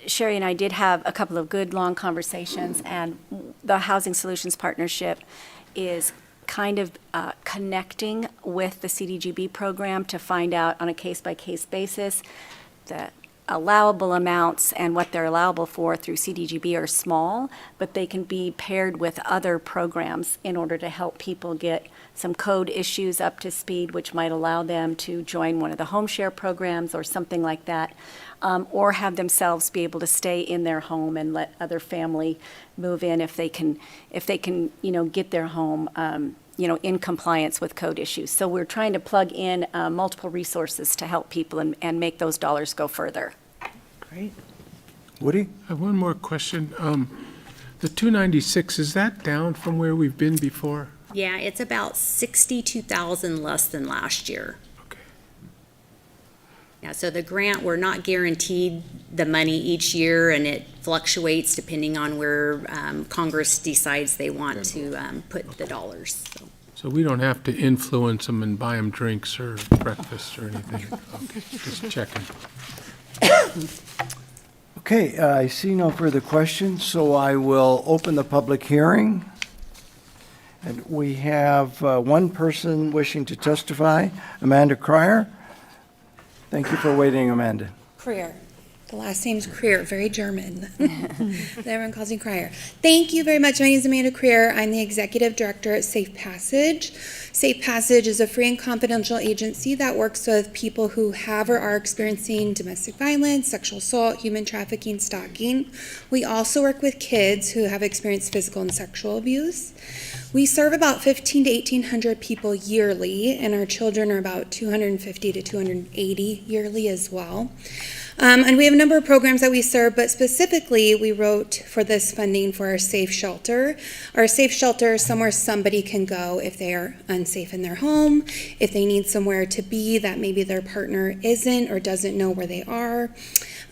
Sherry and I did have a couple of good, long conversations, and the Housing Solutions Partnership is kind of connecting with the CDGB program to find out on a case-by-case basis the allowable amounts, and what they're allowable for through CDGB are small, but they can be paired with other programs in order to help people get some code issues up to speed, which might allow them to join one of the home share programs or something like that, or have themselves be able to stay in their home and let other family move in if they can, get their home, in compliance with code issues. So we're trying to plug in multiple resources to help people and make those dollars go further. Great. Woody? I have one more question. The 296, is that down from where we've been before? Yeah, it's about 62,000 less than last year. Okay. Yeah, so the grant, we're not guaranteed the money each year, and it fluctuates depending on where Congress decides they want to put the dollars. So we don't have to influence them and buy them drinks or breakfast or anything? Okay, just checking. Okay, I see no further questions, so I will open the public hearing. And we have one person wishing to testify, Amanda Cryer. Thank you for waiting, Amanda. Coeur. The last name's Coeur, very German. Everyone calls me Coeur. Thank you very much. My name is Amanda Coeur. I'm the executive director at Safe Passage. Safe Passage is a free and confidential agency that works with people who have or are experiencing domestic violence, sexual assault, human trafficking, stalking. We also work with kids who have experienced physical and sexual abuse. We serve about 1,500 to 1,800 people yearly, and our children are about 250 to 280 yearly as well. And we have a number of programs that we serve, but specifically we wrote for this funding for our Safe Shelter. Our Safe Shelter is somewhere somebody can go if they are unsafe in their home, if they need somewhere to be that maybe their partner isn't or doesn't know where they are.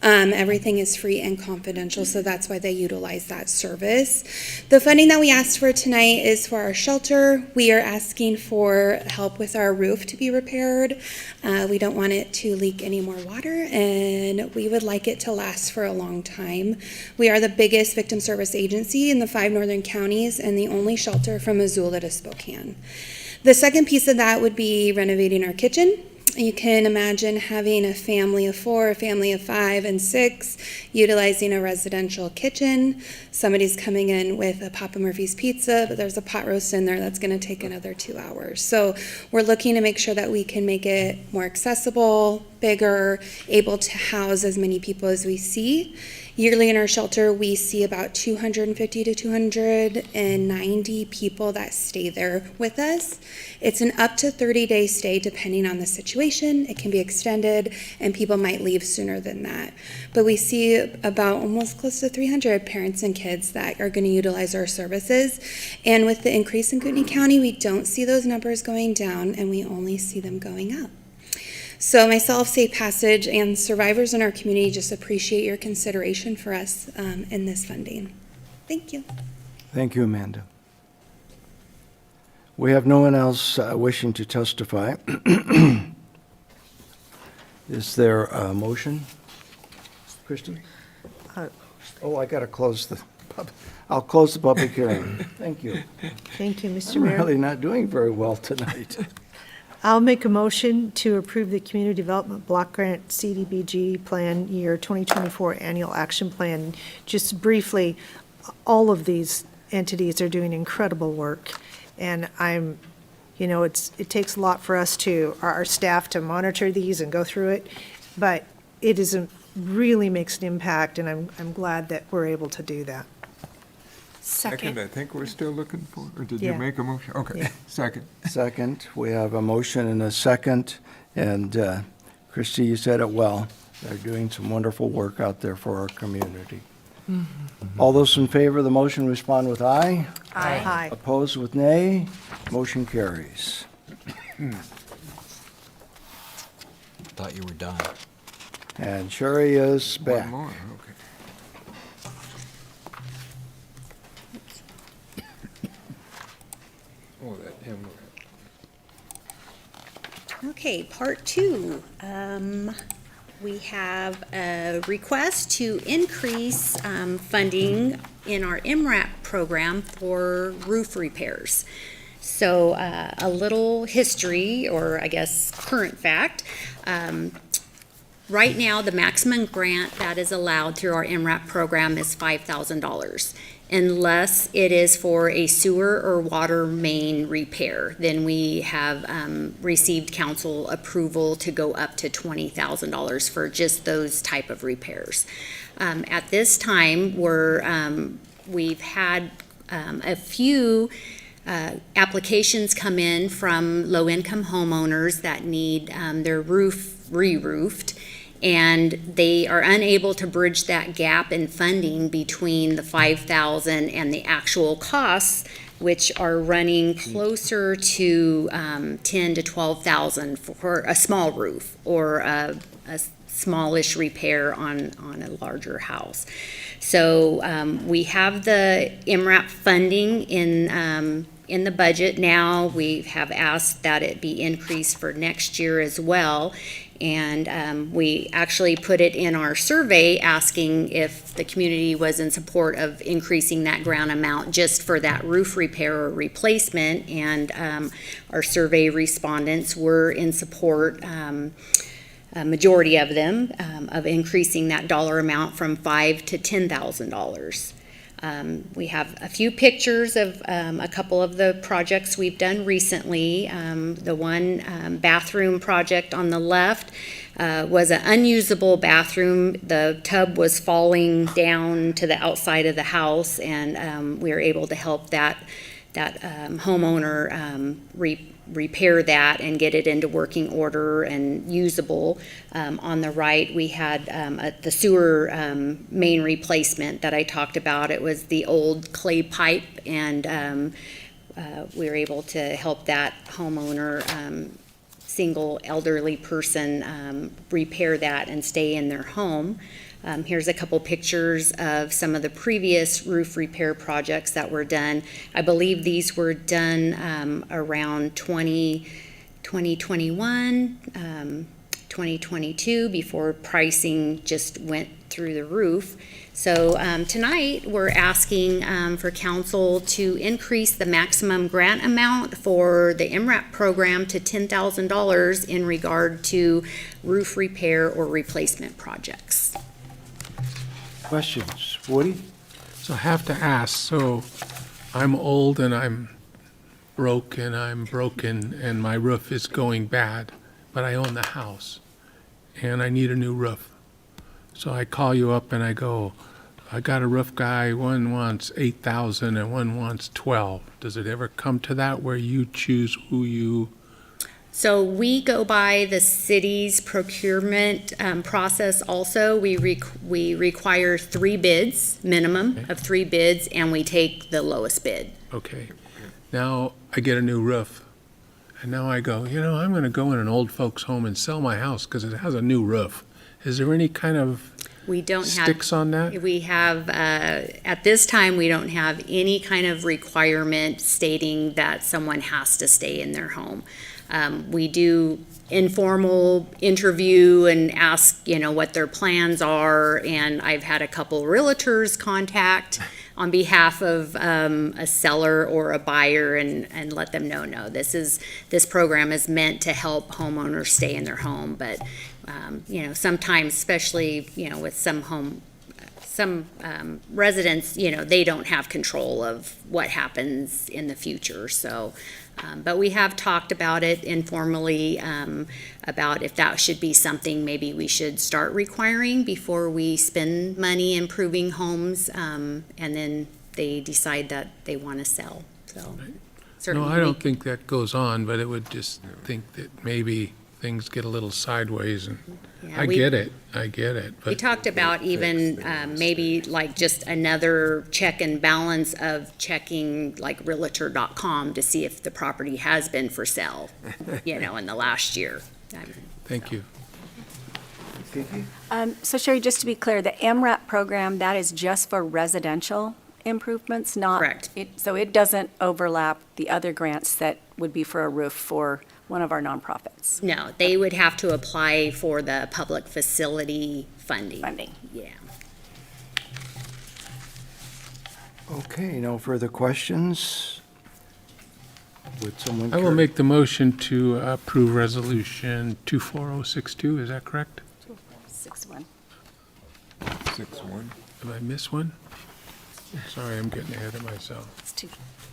Everything is free and confidential, so that's why they utilize that service. The funding that we asked for tonight is for our shelter. We are asking for help with our roof to be repaired. We don't want it to leak any more water, and we would like it to last for a long time. We are the biggest victim service agency in the 5 northern counties and the only shelter from Missoula to Spokane. The second piece of that would be renovating our kitchen You can imagine having a family of 4, a family of 5 and 6, utilizing a residential kitchen. Somebody's coming in with a Papa Murphy's pizza, but there's a pot roast in there that's going to take another 2 hours. So we're looking to make sure that we can make it more accessible, bigger, able to house as many people as we see. Yearly in our shelter, we see about 250 to 290 people that stay there with us. It's an up to 30-day stay depending on the situation. It can be extended, and people might leave sooner than that. But we see about almost close to 300 parents and kids that are going to utilize our services. And with the increase in Kootenai County, we don't see those numbers going down, and we only see them going up. So myself, Safe Passage, and survivors in our community just appreciate your consideration for us in this funding. Thank you. Thank you, Amanda. We have no one else wishing to testify. Is there a motion? Christie? Oh, I got to close the I'll close the public hearing. Thank you. Thank you, Mr. I'm Mayor. really not doing very well tonight. I'll make a motion to approve the Community Development Block Grant CDBG Plan Year 2024 Annual Action Plan. Just briefly, all of these entities are doing incredible work, and it takes a lot for us our staff to monitor these and go through it, but it really makes an impact, and I'm glad that we're able to do that. Second, I think we're still looking for, or did you Yeah. make a motion? Okay, Yeah. second. Second, we have a motion and a second, and Christie, you said it well. They're doing some wonderful work out there for our community. All those in favor of the motion respond with aye. Aye. Opposed with nay. Motion carries. Thought you were done. And Sherry is One back. more, okay. Oh, that hymn. Okay, part 2. We have a request to increase funding in our IMRAP program for roof repairs. So a little history, or I guess current fact. Right now, the maximum grant that is allowed through our IMRAP program is $5,000. Unless it is for a sewer or water main repair, then we have received council approval to go up to $20,000 for just those type of repairs. At this time, we've had a few applications come in from low-income homeowners that need their roof re-roofed, and they are unable to bridge that gap in funding between the $5,000 and the actual costs, which are running closer to $10,000 to $12,000 for a small roof or a smallish repair on a larger house. So we have the IMRAP funding in the budget now. We have asked that it be increased for next year as well. And we actually put it in our survey asking if the community was in support of increasing that grant amount just for that roof repair or replacement. And our survey respondents were in support, a majority of them, of increasing that dollar amount from $5,000 to $10,000. We have a few pictures of a couple of the projects we've done recently. The one bathroom project on the left was an unusable bathroom. The tub was falling down to the outside of the house, and we were able to help that homeowner repair that and get it into working order and usable. On the right, we had the sewer main replacement that I talked about. It was the old clay pipe, and we were able to help that homeowner, single elderly person, repair that and stay in their home. Here's a couple pictures of some of the previous roof repair projects that were done. I believe these were done around 2021. 2022 before pricing just went through the roof. So tonight, we're asking for council to increase the maximum grant amount for the IMRAP program to $10,000 in regard to roof repair or replacement projects. Questions? Woody? So I have to ask, so I'm old and I'm broke and I'm broken and my roof is going bad, but I own the house and I need a new roof. So I call you up and I go, I got a roof guy, one wants 8,000 and one wants 12. Does it ever come to that where you choose who you? So we go by the city's procurement process also. We require 3 bids, minimum of 3 bids, and we take the lowest bid. Okay. Now I get a new roof. And now I go, I'm going to go in an old folks home and sell my house because it has a new roof. Is there any kind of We don't have sticks on that? We have at this time we don't have any kind of requirement stating that someone has to stay in their home. We do informal interview and ask what their plans are, and I've had a couple realtors contact on behalf of a seller or a buyer and let them know, no, this program is meant to help homeowners stay in their home, but sometimes, especially, with some residents, they don't have control of what happens in the future. So, but we have talked about it informally, about if that should be something maybe we should start requiring before we spend money improving homes, and then they decide that they want to sell. So, No, I don't think that goes on, but it would just think that maybe things get a little sideways, and Yeah, I get it. We But talked about even maybe like just another check and balance of checking like realtor.com to see if the property has been for sale, in the last year. thank you. So Sherry, just to be clear, the IMRAP program, that is just for residential improvements, not? Correct. So it doesn't overlap the other grants that would be for a roof for one of our nonprofits? No, they would have to apply for the public facility funding. Yeah. Okay, no further questions? Would someone? I will make the motion to approve Resolution 24062, is that correct? 6-1. 6-1. Did I miss one? Sorry, I'm getting ahead of myself. It's 2.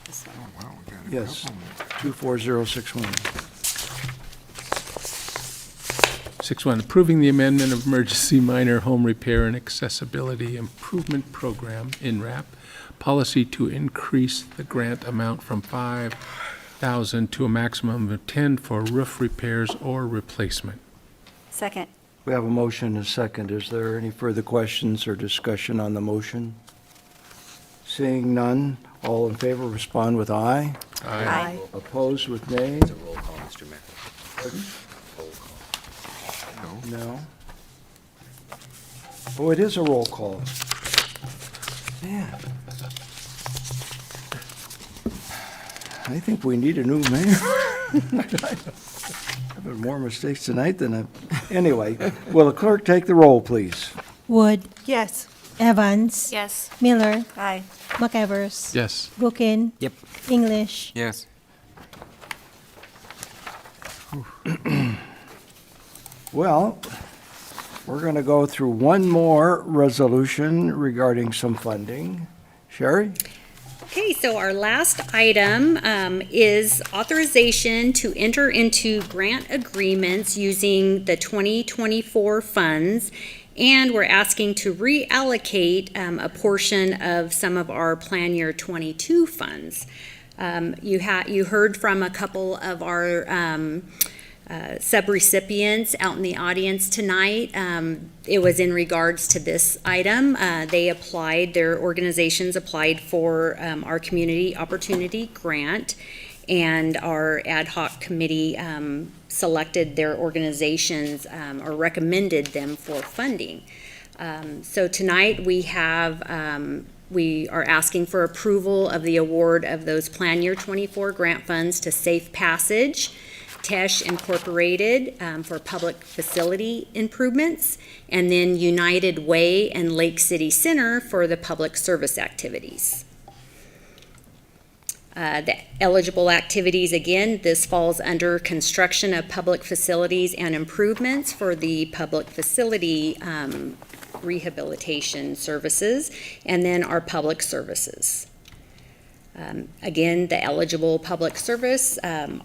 This one. Oh, wow, we got a Yes, couple more. 24061. 6-1, approving the amendment of Emergency Minor Home Repair and Accessibility Improvement Program, INRAP, policy to increase the grant amount from $5,000 to a maximum of $10,000 for roof repairs or replacement. Second. We have a motion and a second. Is there any further questions or discussion on the motion? Seeing none, all in favor respond with aye. Aye. Opposed with nay? It's a roll call, Mr. Mayor. Pardon? Roll call. No. Oh, it is a roll call. Man. I think we need a new mayor. I've had more mistakes tonight than anyway, will the clerk take the roll, please? Wood, Yes. Evans, Yes. Miller, Aye. McEvers, Yes. Gookin, Yep. English. Yes. Well, we're going to go through one more resolution regarding some funding. Sherry? Okay, so our last item is authorization to enter into grant agreements using the 2024 funds, and we're asking to reallocate a portion of some of our Plan Year 22 funds. You heard from a couple of our subrecipients out in the audience tonight. It was in regards to this item. Their organizations applied for our Community Opportunity Grant, and our ad hoc committee selected their organizations or recommended them for funding. So tonight we are asking for approval of the award of those Plan Year 24 grant funds to Safe Passage, Tesh Incorporated for public facility improvements, and then United Way and Lake City Center for the public service activities. The eligible activities, again, this falls under construction of public facilities and improvements for the public facility rehabilitation services, and then our public services. Again, the eligible public service,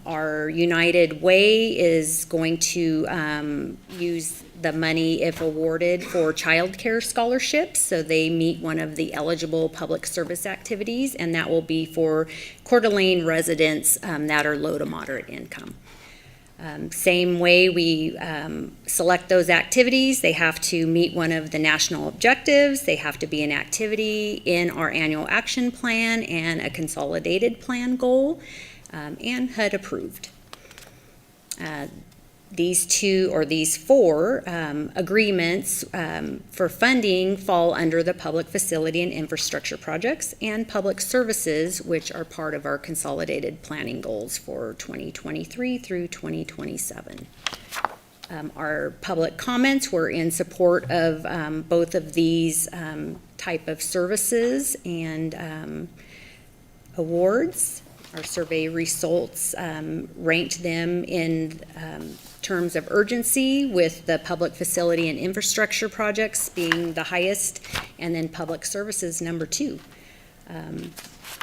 our United Way is going to use the money, if awarded, for child care scholarships. So they meet one of the eligible public service activities, and that will be for Coeur d'Alene residents that are low to moderate income. Same way we select those activities, they have to meet one of the national objectives, they have to be an activity in our annual action plan and a consolidated plan goal, and HUD approved. These four agreements for funding fall under the public facility and infrastructure projects and public services, which are part of our consolidated planning goals for 2023 through 2027. Our public comments were in support of both of these type of services and awards. Our survey results ranked them in terms of urgency, with the public facility and infrastructure projects being the highest, and then public services number 2.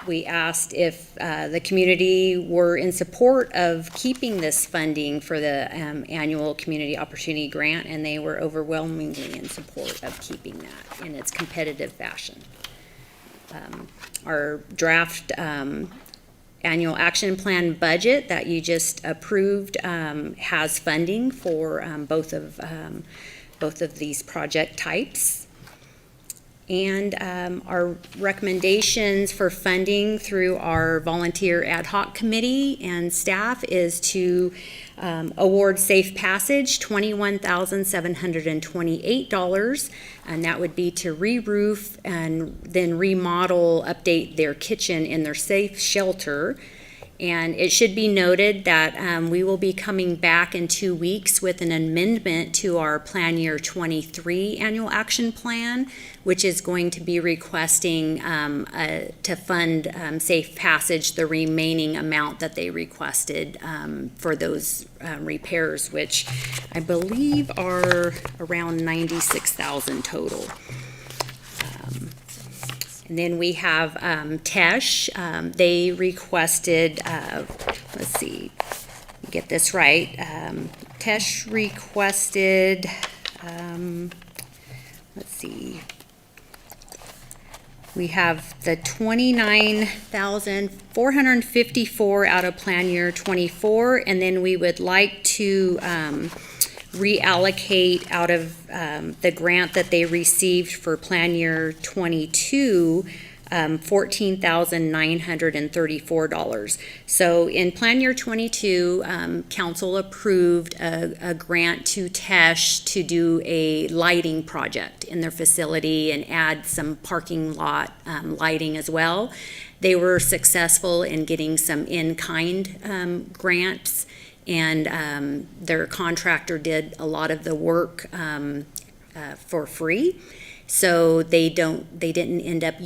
We asked if the community were in support of keeping this funding for the annual Community Opportunity Grant, and they were overwhelmingly in support of keeping that in its competitive fashion. Our draft annual action plan budget that you just approved has funding for both of these project types. And our recommendations for funding through our volunteer ad hoc committee and staff is to award Safe Passage $21,728, and that would be to re-roof and then remodel, update their kitchen in their safe shelter. And it should be noted that we will be coming back in 2 weeks with an amendment to our Plan Year 23 Annual Action Plan, which is going to be requesting to fund Safe Passage the remaining amount that they requested for those repairs, which I believe are around $96,000 total. And then we have Tesh. They requested, let's see, get this right. Tesh requested, let's see, we have the $29,454 out of Plan Year 24, and then we would like to reallocate out of the grant that they received for Plan Year 22, $14,934. So in Plan Year 22, council approved a grant to Tesh to do a lighting project in their facility and add some parking lot lighting as well. They were successful in getting some in-kind grants, and their contractor did a lot of the work for free. So they didn't end up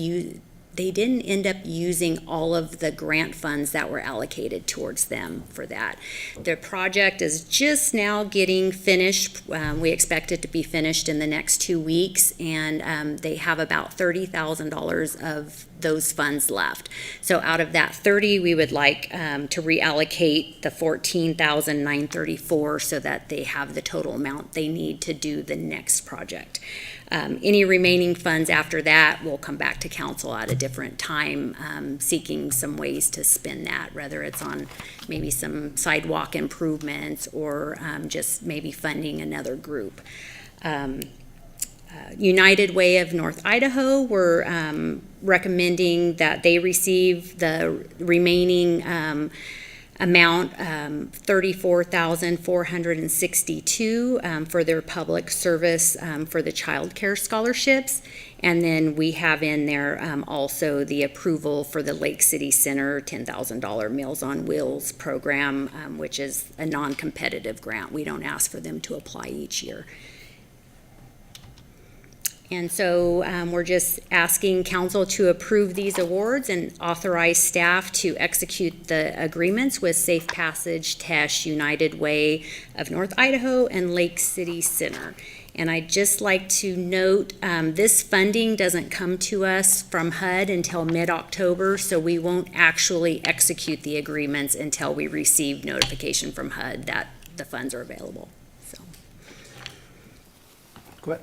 using all of the grant funds that were allocated towards them for that. The project is just now getting finished. We expect it to be finished in the next 2 weeks, and they have about $30,000 of those funds left. So out of that 30, we would like to reallocate the $14,934 so that they have the total amount they need to do the next project. Any remaining funds after that will come back to council at a different time, seeking some ways to spend that, whether it's on maybe some sidewalk improvements or just maybe funding another group. United Way of North Idaho, we're recommending that they receive the remaining amount, $34,462 for their public service for the child care scholarships. And then we have in there also the approval for the Lake City Center $10,000 Meals on Wheels program, which is a non-competitive grant. We don't ask for them to apply each year. And so we're just asking council to approve these awards and authorize staff to execute the agreements with Safe Passage, Tesh, United Way of North Idaho, and Lake City Center. And I'd just like to note, this funding doesn't come to us from HUD until mid-October, so we won't actually execute the agreements until we receive notification from HUD that the funds are available.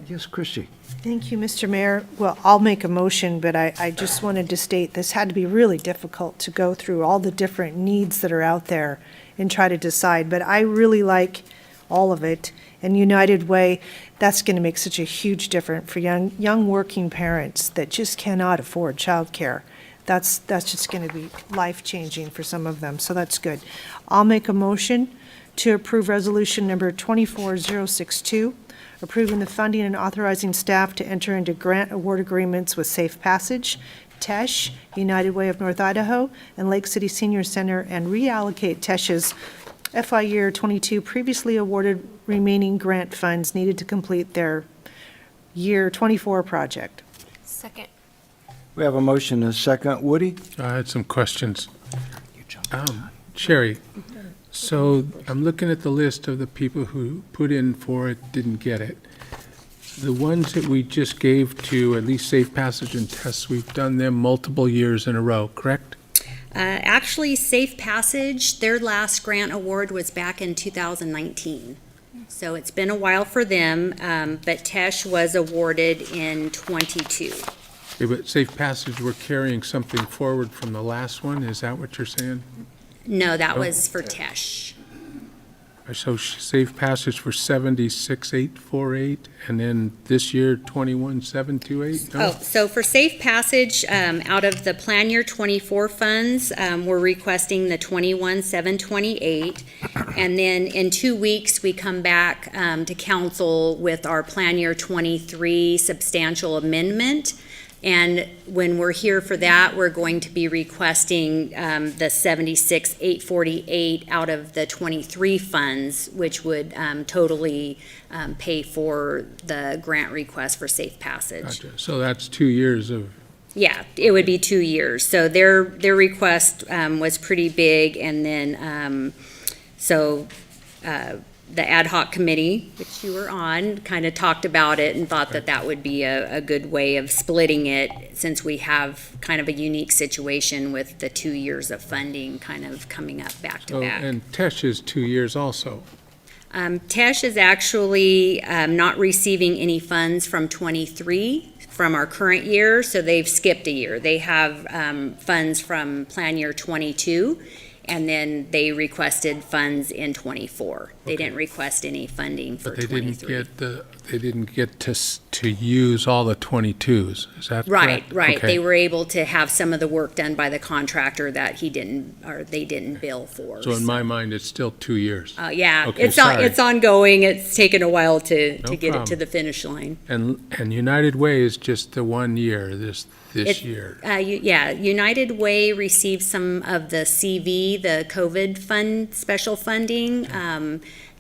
Yes, Christie. Thank you, Mr. Mayor. Well, I'll make a motion, but I just wanted to state this had to be really difficult to go through all the different needs that are out there and try to decide. But I really like all of it. And United Way, that's going to make such a huge difference for young working parents that just cannot afford childcare. That's just going to be life-changing for some of them, so that's good. I'll make a motion to approve resolution number 24062, approving the funding and authorizing staff to enter into grant award agreements with Safe Passage, Tesh, United Way of North Idaho, and Lake City Senior Center, and reallocate Tesh's FY year 22 previously awarded remaining grant funds needed to complete their year 24 project. Second. We have a motion and a second. Woody? I had some questions. Sherry, so I'm looking at the list of the people who put in for it, didn't get it. The ones that we just gave to at least Safe Passage and Tests, we've done them multiple years in a row, correct? Actually, Safe Passage, their last grant award was back in 2019. So it's been a while for them, but Tesh was awarded in 22. Okay, but Safe Passage, we're carrying something forward from the last one, is that what you're saying? No, that was for Tesh. So Safe Passage for 76,848, and then this year 21,728? No? Oh, so for Safe Passage, out of the plan year 24 funds, we're requesting the 21,728. And then in 2 weeks, we come back to council with our plan year 23 substantial amendment. And when we're here for that, we're going to be requesting the 76,848 out of the 23 funds, which would totally pay for the grant request for Safe Passage. Gotcha. So that's 2 years of, Yeah, it would be 2 years. So their request was pretty big, and then the ad hoc committee, which you were on, kind of talked about it and thought that that would be a good way of splitting it, since we have kind of a unique situation with the 2 years of funding kind of coming up back to back. and Tesh is 2 years also. Tesh is actually not receiving any funds from 23 from our current year, so they've skipped a year. They have funds from plan year 22, and then they requested funds in 24. They didn't request any funding for 23. They didn't get to use all the 22s, is that correct? Right. Okay. They were able to have some of the work done by the contractor that they didn't bill for. So in my mind, it's still 2 years. Yeah, Okay, it's ongoing. It's taken a while to No get it to problem. the finish line. And United Way is just the 1 year, this year. United Way received some of the CV, the COVID fund, special funding,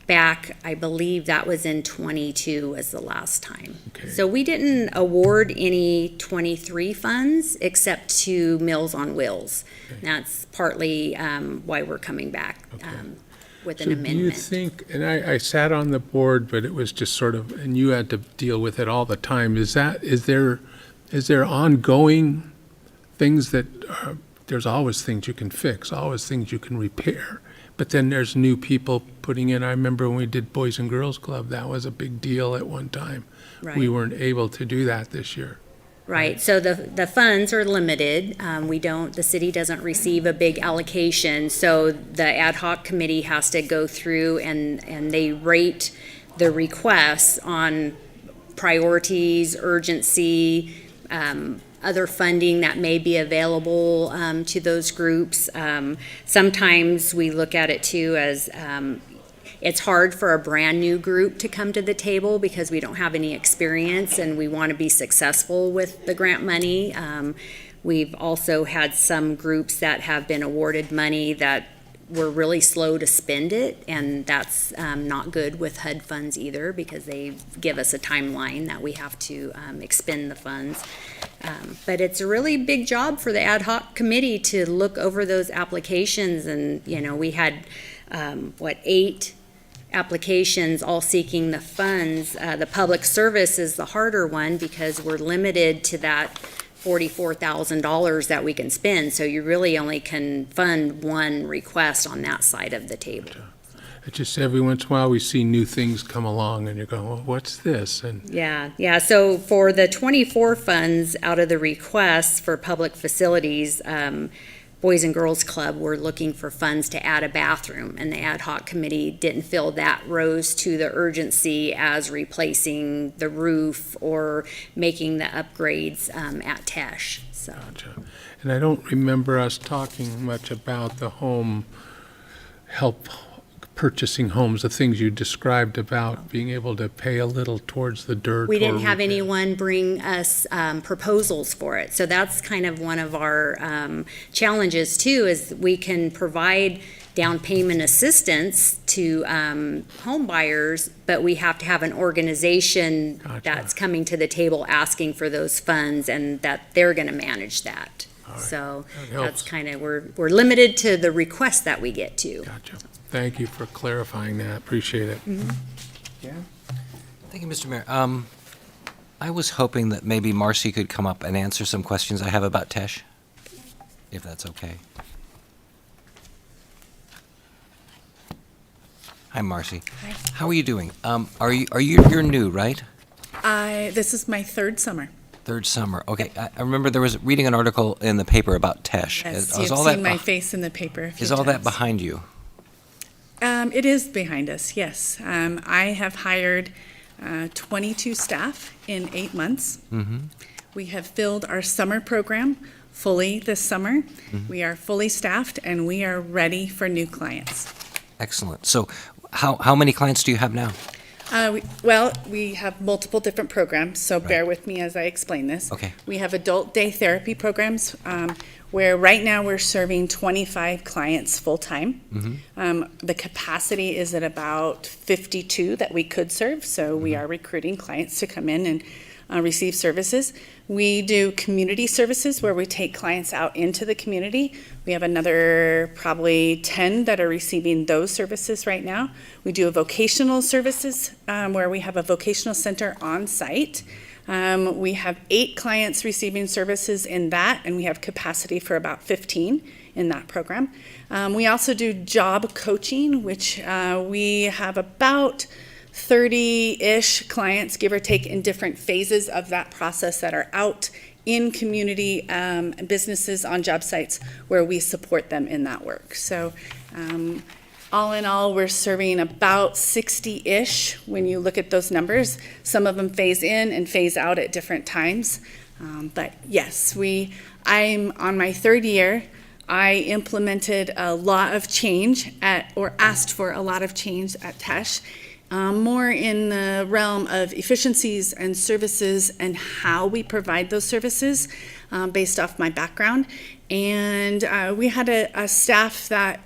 back, I believe that was in 22 was the last time. Okay. So we didn't award any 23 funds except to Meals on Wheels. Okay. That's partly why we're coming back with an So amendment. do you think, and I sat on the board, but it was just sort of, and you had to deal with it all the time, is there ongoing things that, there's always things you can fix, always things you can repair, but then there's new people putting in. I remember when we did Boys and Girls Club, that was a big deal at one time. Right. We weren't able to do that this year. Right, so the funds are limited. The city doesn't receive a big allocation, so the ad hoc committee has to go through and they rate the requests on priorities, urgency, other funding that may be available to those groups. Sometimes we look at it too as it's hard for a brand new group to come to the table because we don't have any experience and we want to be successful with the grant money. We've also had some groups that have been awarded money that were really slow to spend it, and that's not good with HUD funds either because they give us a timeline that we have to expend the funds. But it's a really big job for the ad hoc committee to look over those applications, and we had 8 applications all seeking the funds. The public service is the harder one because we're limited to that $44,000 that we can spend, so you really only can fund one request on that side of the table. It's just every once in a while we see new things come along and you're going, well, what's this? And Yeah, so for the 24 funds out of the requests for public facilities, Boys and Girls Club were looking for funds to add a bathroom, and the ad hoc committee didn't feel that rose to the urgency as replacing the roof or making the upgrades at Tesh. So. Gotcha. And I don't remember us talking much about the home help purchasing homes, the things you described about being able to pay a little towards the dirt. We didn't have anyone bring us proposals for it. So that's kind of one of our challenges too, is we can provide down payment assistance to home buyers, but we have to have an organization that's coming to the table asking for those funds and that they're going to manage that. Right. So that that's kind of, we're limited to the requests that we get to. Gotcha. Thank you for clarifying that. Appreciate it. Mm-hmm. Yeah. Thank you, Mr. Mayor. I was hoping that maybe Marcy could come up and answer some questions I have about Tesh, if that's okay. Hi, Marcy. Hi. How are you doing? You're new, right? This is my 3rd summer. 3rd summer. Okay. I remember there was reading an article in the paper about Tesh. Yes, you've seen my face in the paper a few Is all that times. behind you? It is behind us, yes. I have hired 22 staff in 8 months. Mm-hmm. We have filled our summer program fully this summer. We are fully staffed and we are ready for new clients. Excellent. So how many clients do you have now? We have multiple different programs, so bear with me as I explain this. Okay. We have adult day therapy programs where right now we're serving 25 clients full-time. The capacity is at about 52 that we could serve, so we are recruiting clients to come in and receive services. We do community services where we take clients out into the community. We have another probably 10 that are receiving those services right now. We do a vocational services where we have a vocational center on site. We have 8 clients receiving services in that, and we have capacity for about 15 in that program. We also do job coaching, which we have about 30-ish clients, give or take, in different phases of that process that are out in community businesses on job sites where we support them in that work. So all in all, we're serving about 60-ish when you look at those numbers. Some of them phase in and phase out at different times. But yes, I'm on my 3rd year. I implemented a lot of change or asked for a lot of change at Tesh. More in the realm of efficiencies and services and how we provide those services based off my background. And we had a staff that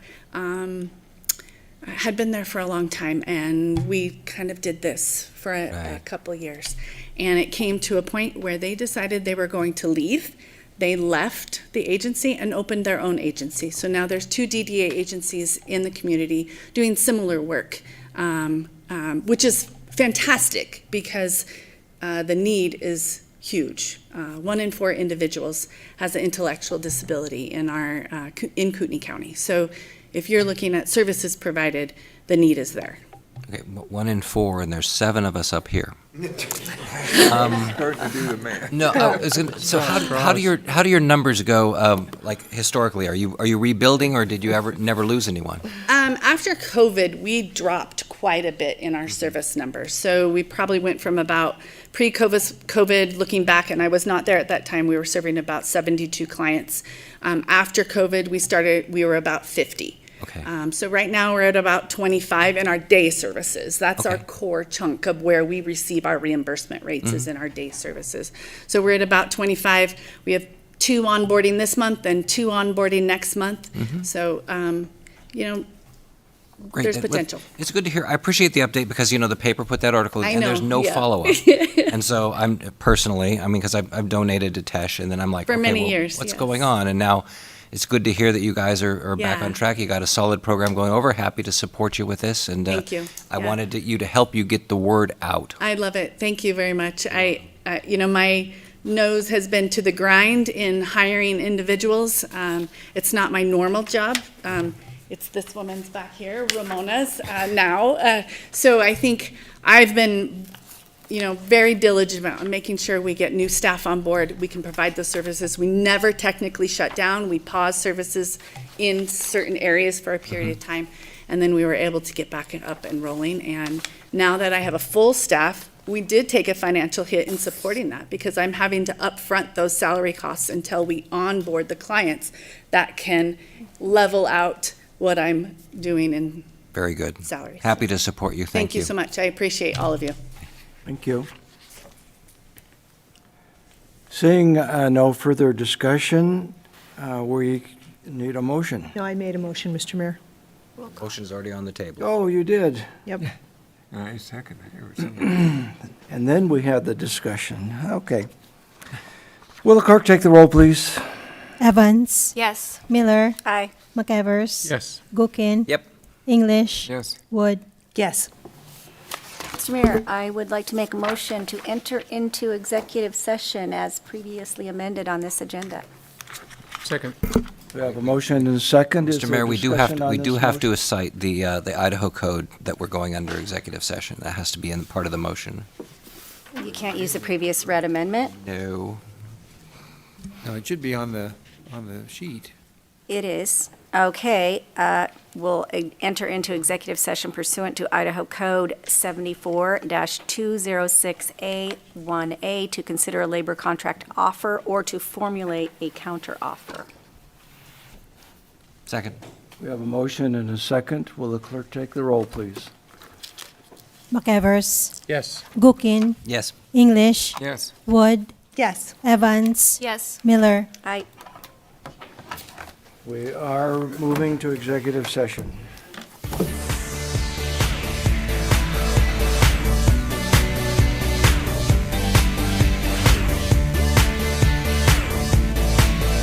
had been there for a long time, and we kind of did this for a couple years. And it came to a point where they decided they were going to leave. They left the agency and opened their own agency. So now there's 2 DDA agencies in the community doing similar work. Which is fantastic because the need is huge. 1 in 4 individuals has an intellectual disability in Kootenai County. So if you're looking at services provided, the need is there. Okay, but 1 in 4, and there's 7 of us up here. Starting to do the math. No, so how do your numbers go? Like historically, are you rebuilding, or did you never lose anyone? After COVID, we dropped quite a bit in our service numbers. So we probably went from about pre-COVID, looking back, and I was not there at that time, we were serving about 72 clients. After COVID, we were about 50. Okay. So right now, we're at about 25 in our day services. That's our Okay. core chunk of where we receive our reimbursement rates is in our day services. So we're at about 25. We have 2 onboarding this month and 2 onboarding next month. So, Great. there's potential. It's good to hear. I appreciate the update because, the paper put that article in, I and there's know, no yeah. follow-up. And so I'm personally, because I've donated to Tesh, and then I'm like, For okay, many well, years, what's yes. going on? And now it's good to hear that you guys are back Yeah. on track. You got a solid program going over. Happy to support you with this. And Thank you. I Yeah. wanted you to help you get the word out. I love it. Thank you very much. My nose has been to the grind in hiring individuals. It's not my normal job. It's this woman's back here, Ramona's, now. So I think I've been, very diligent about making sure we get new staff on board. We can provide those services. We never technically shut down. We paused services in certain areas for a period of time, and then we were able to get back up and rolling. And now that I have a full staff, we did take a financial hit in supporting that because I'm having to upfront those salary costs until we onboard the clients that can level out what I'm doing in Very good. salaries. Happy to support you. Thank you. so much. I appreciate all of you. Thank you. Seeing no further discussion, we need a motion. No, I made a motion, Mr. Mayor. Motion's already on the table. Oh, you did. Yep. I second it. And then we had the discussion. Okay. Will the clerk take the roll, please? Evans, Yes. Miller, Aye. McEvers, Yes. Gookin, Yep. English, Yes. Wood. Yes. Mr. Mayor, I would like to make a motion to enter into executive session as previously amended on this agenda. Second. We have a motion and a second. Is Mr. there Mayor, we do have discussion to, on we this do have motion? to cite the Idaho code that we're going under executive session. That has to be in part of the motion. You can't use the previous read amendment. No. No, it should be on the sheet. It is. Okay, we'll enter into executive session pursuant to Idaho Code 74-206A1A to consider a labor contract offer or to formulate a counteroffer. Second. We have a motion and a second. Will the clerk take the roll, please? McEvers, Yes. Gookin, Yes. English, Yes. Wood, Yes. Evans, Yes. Miller. Aye. We are moving to executive session.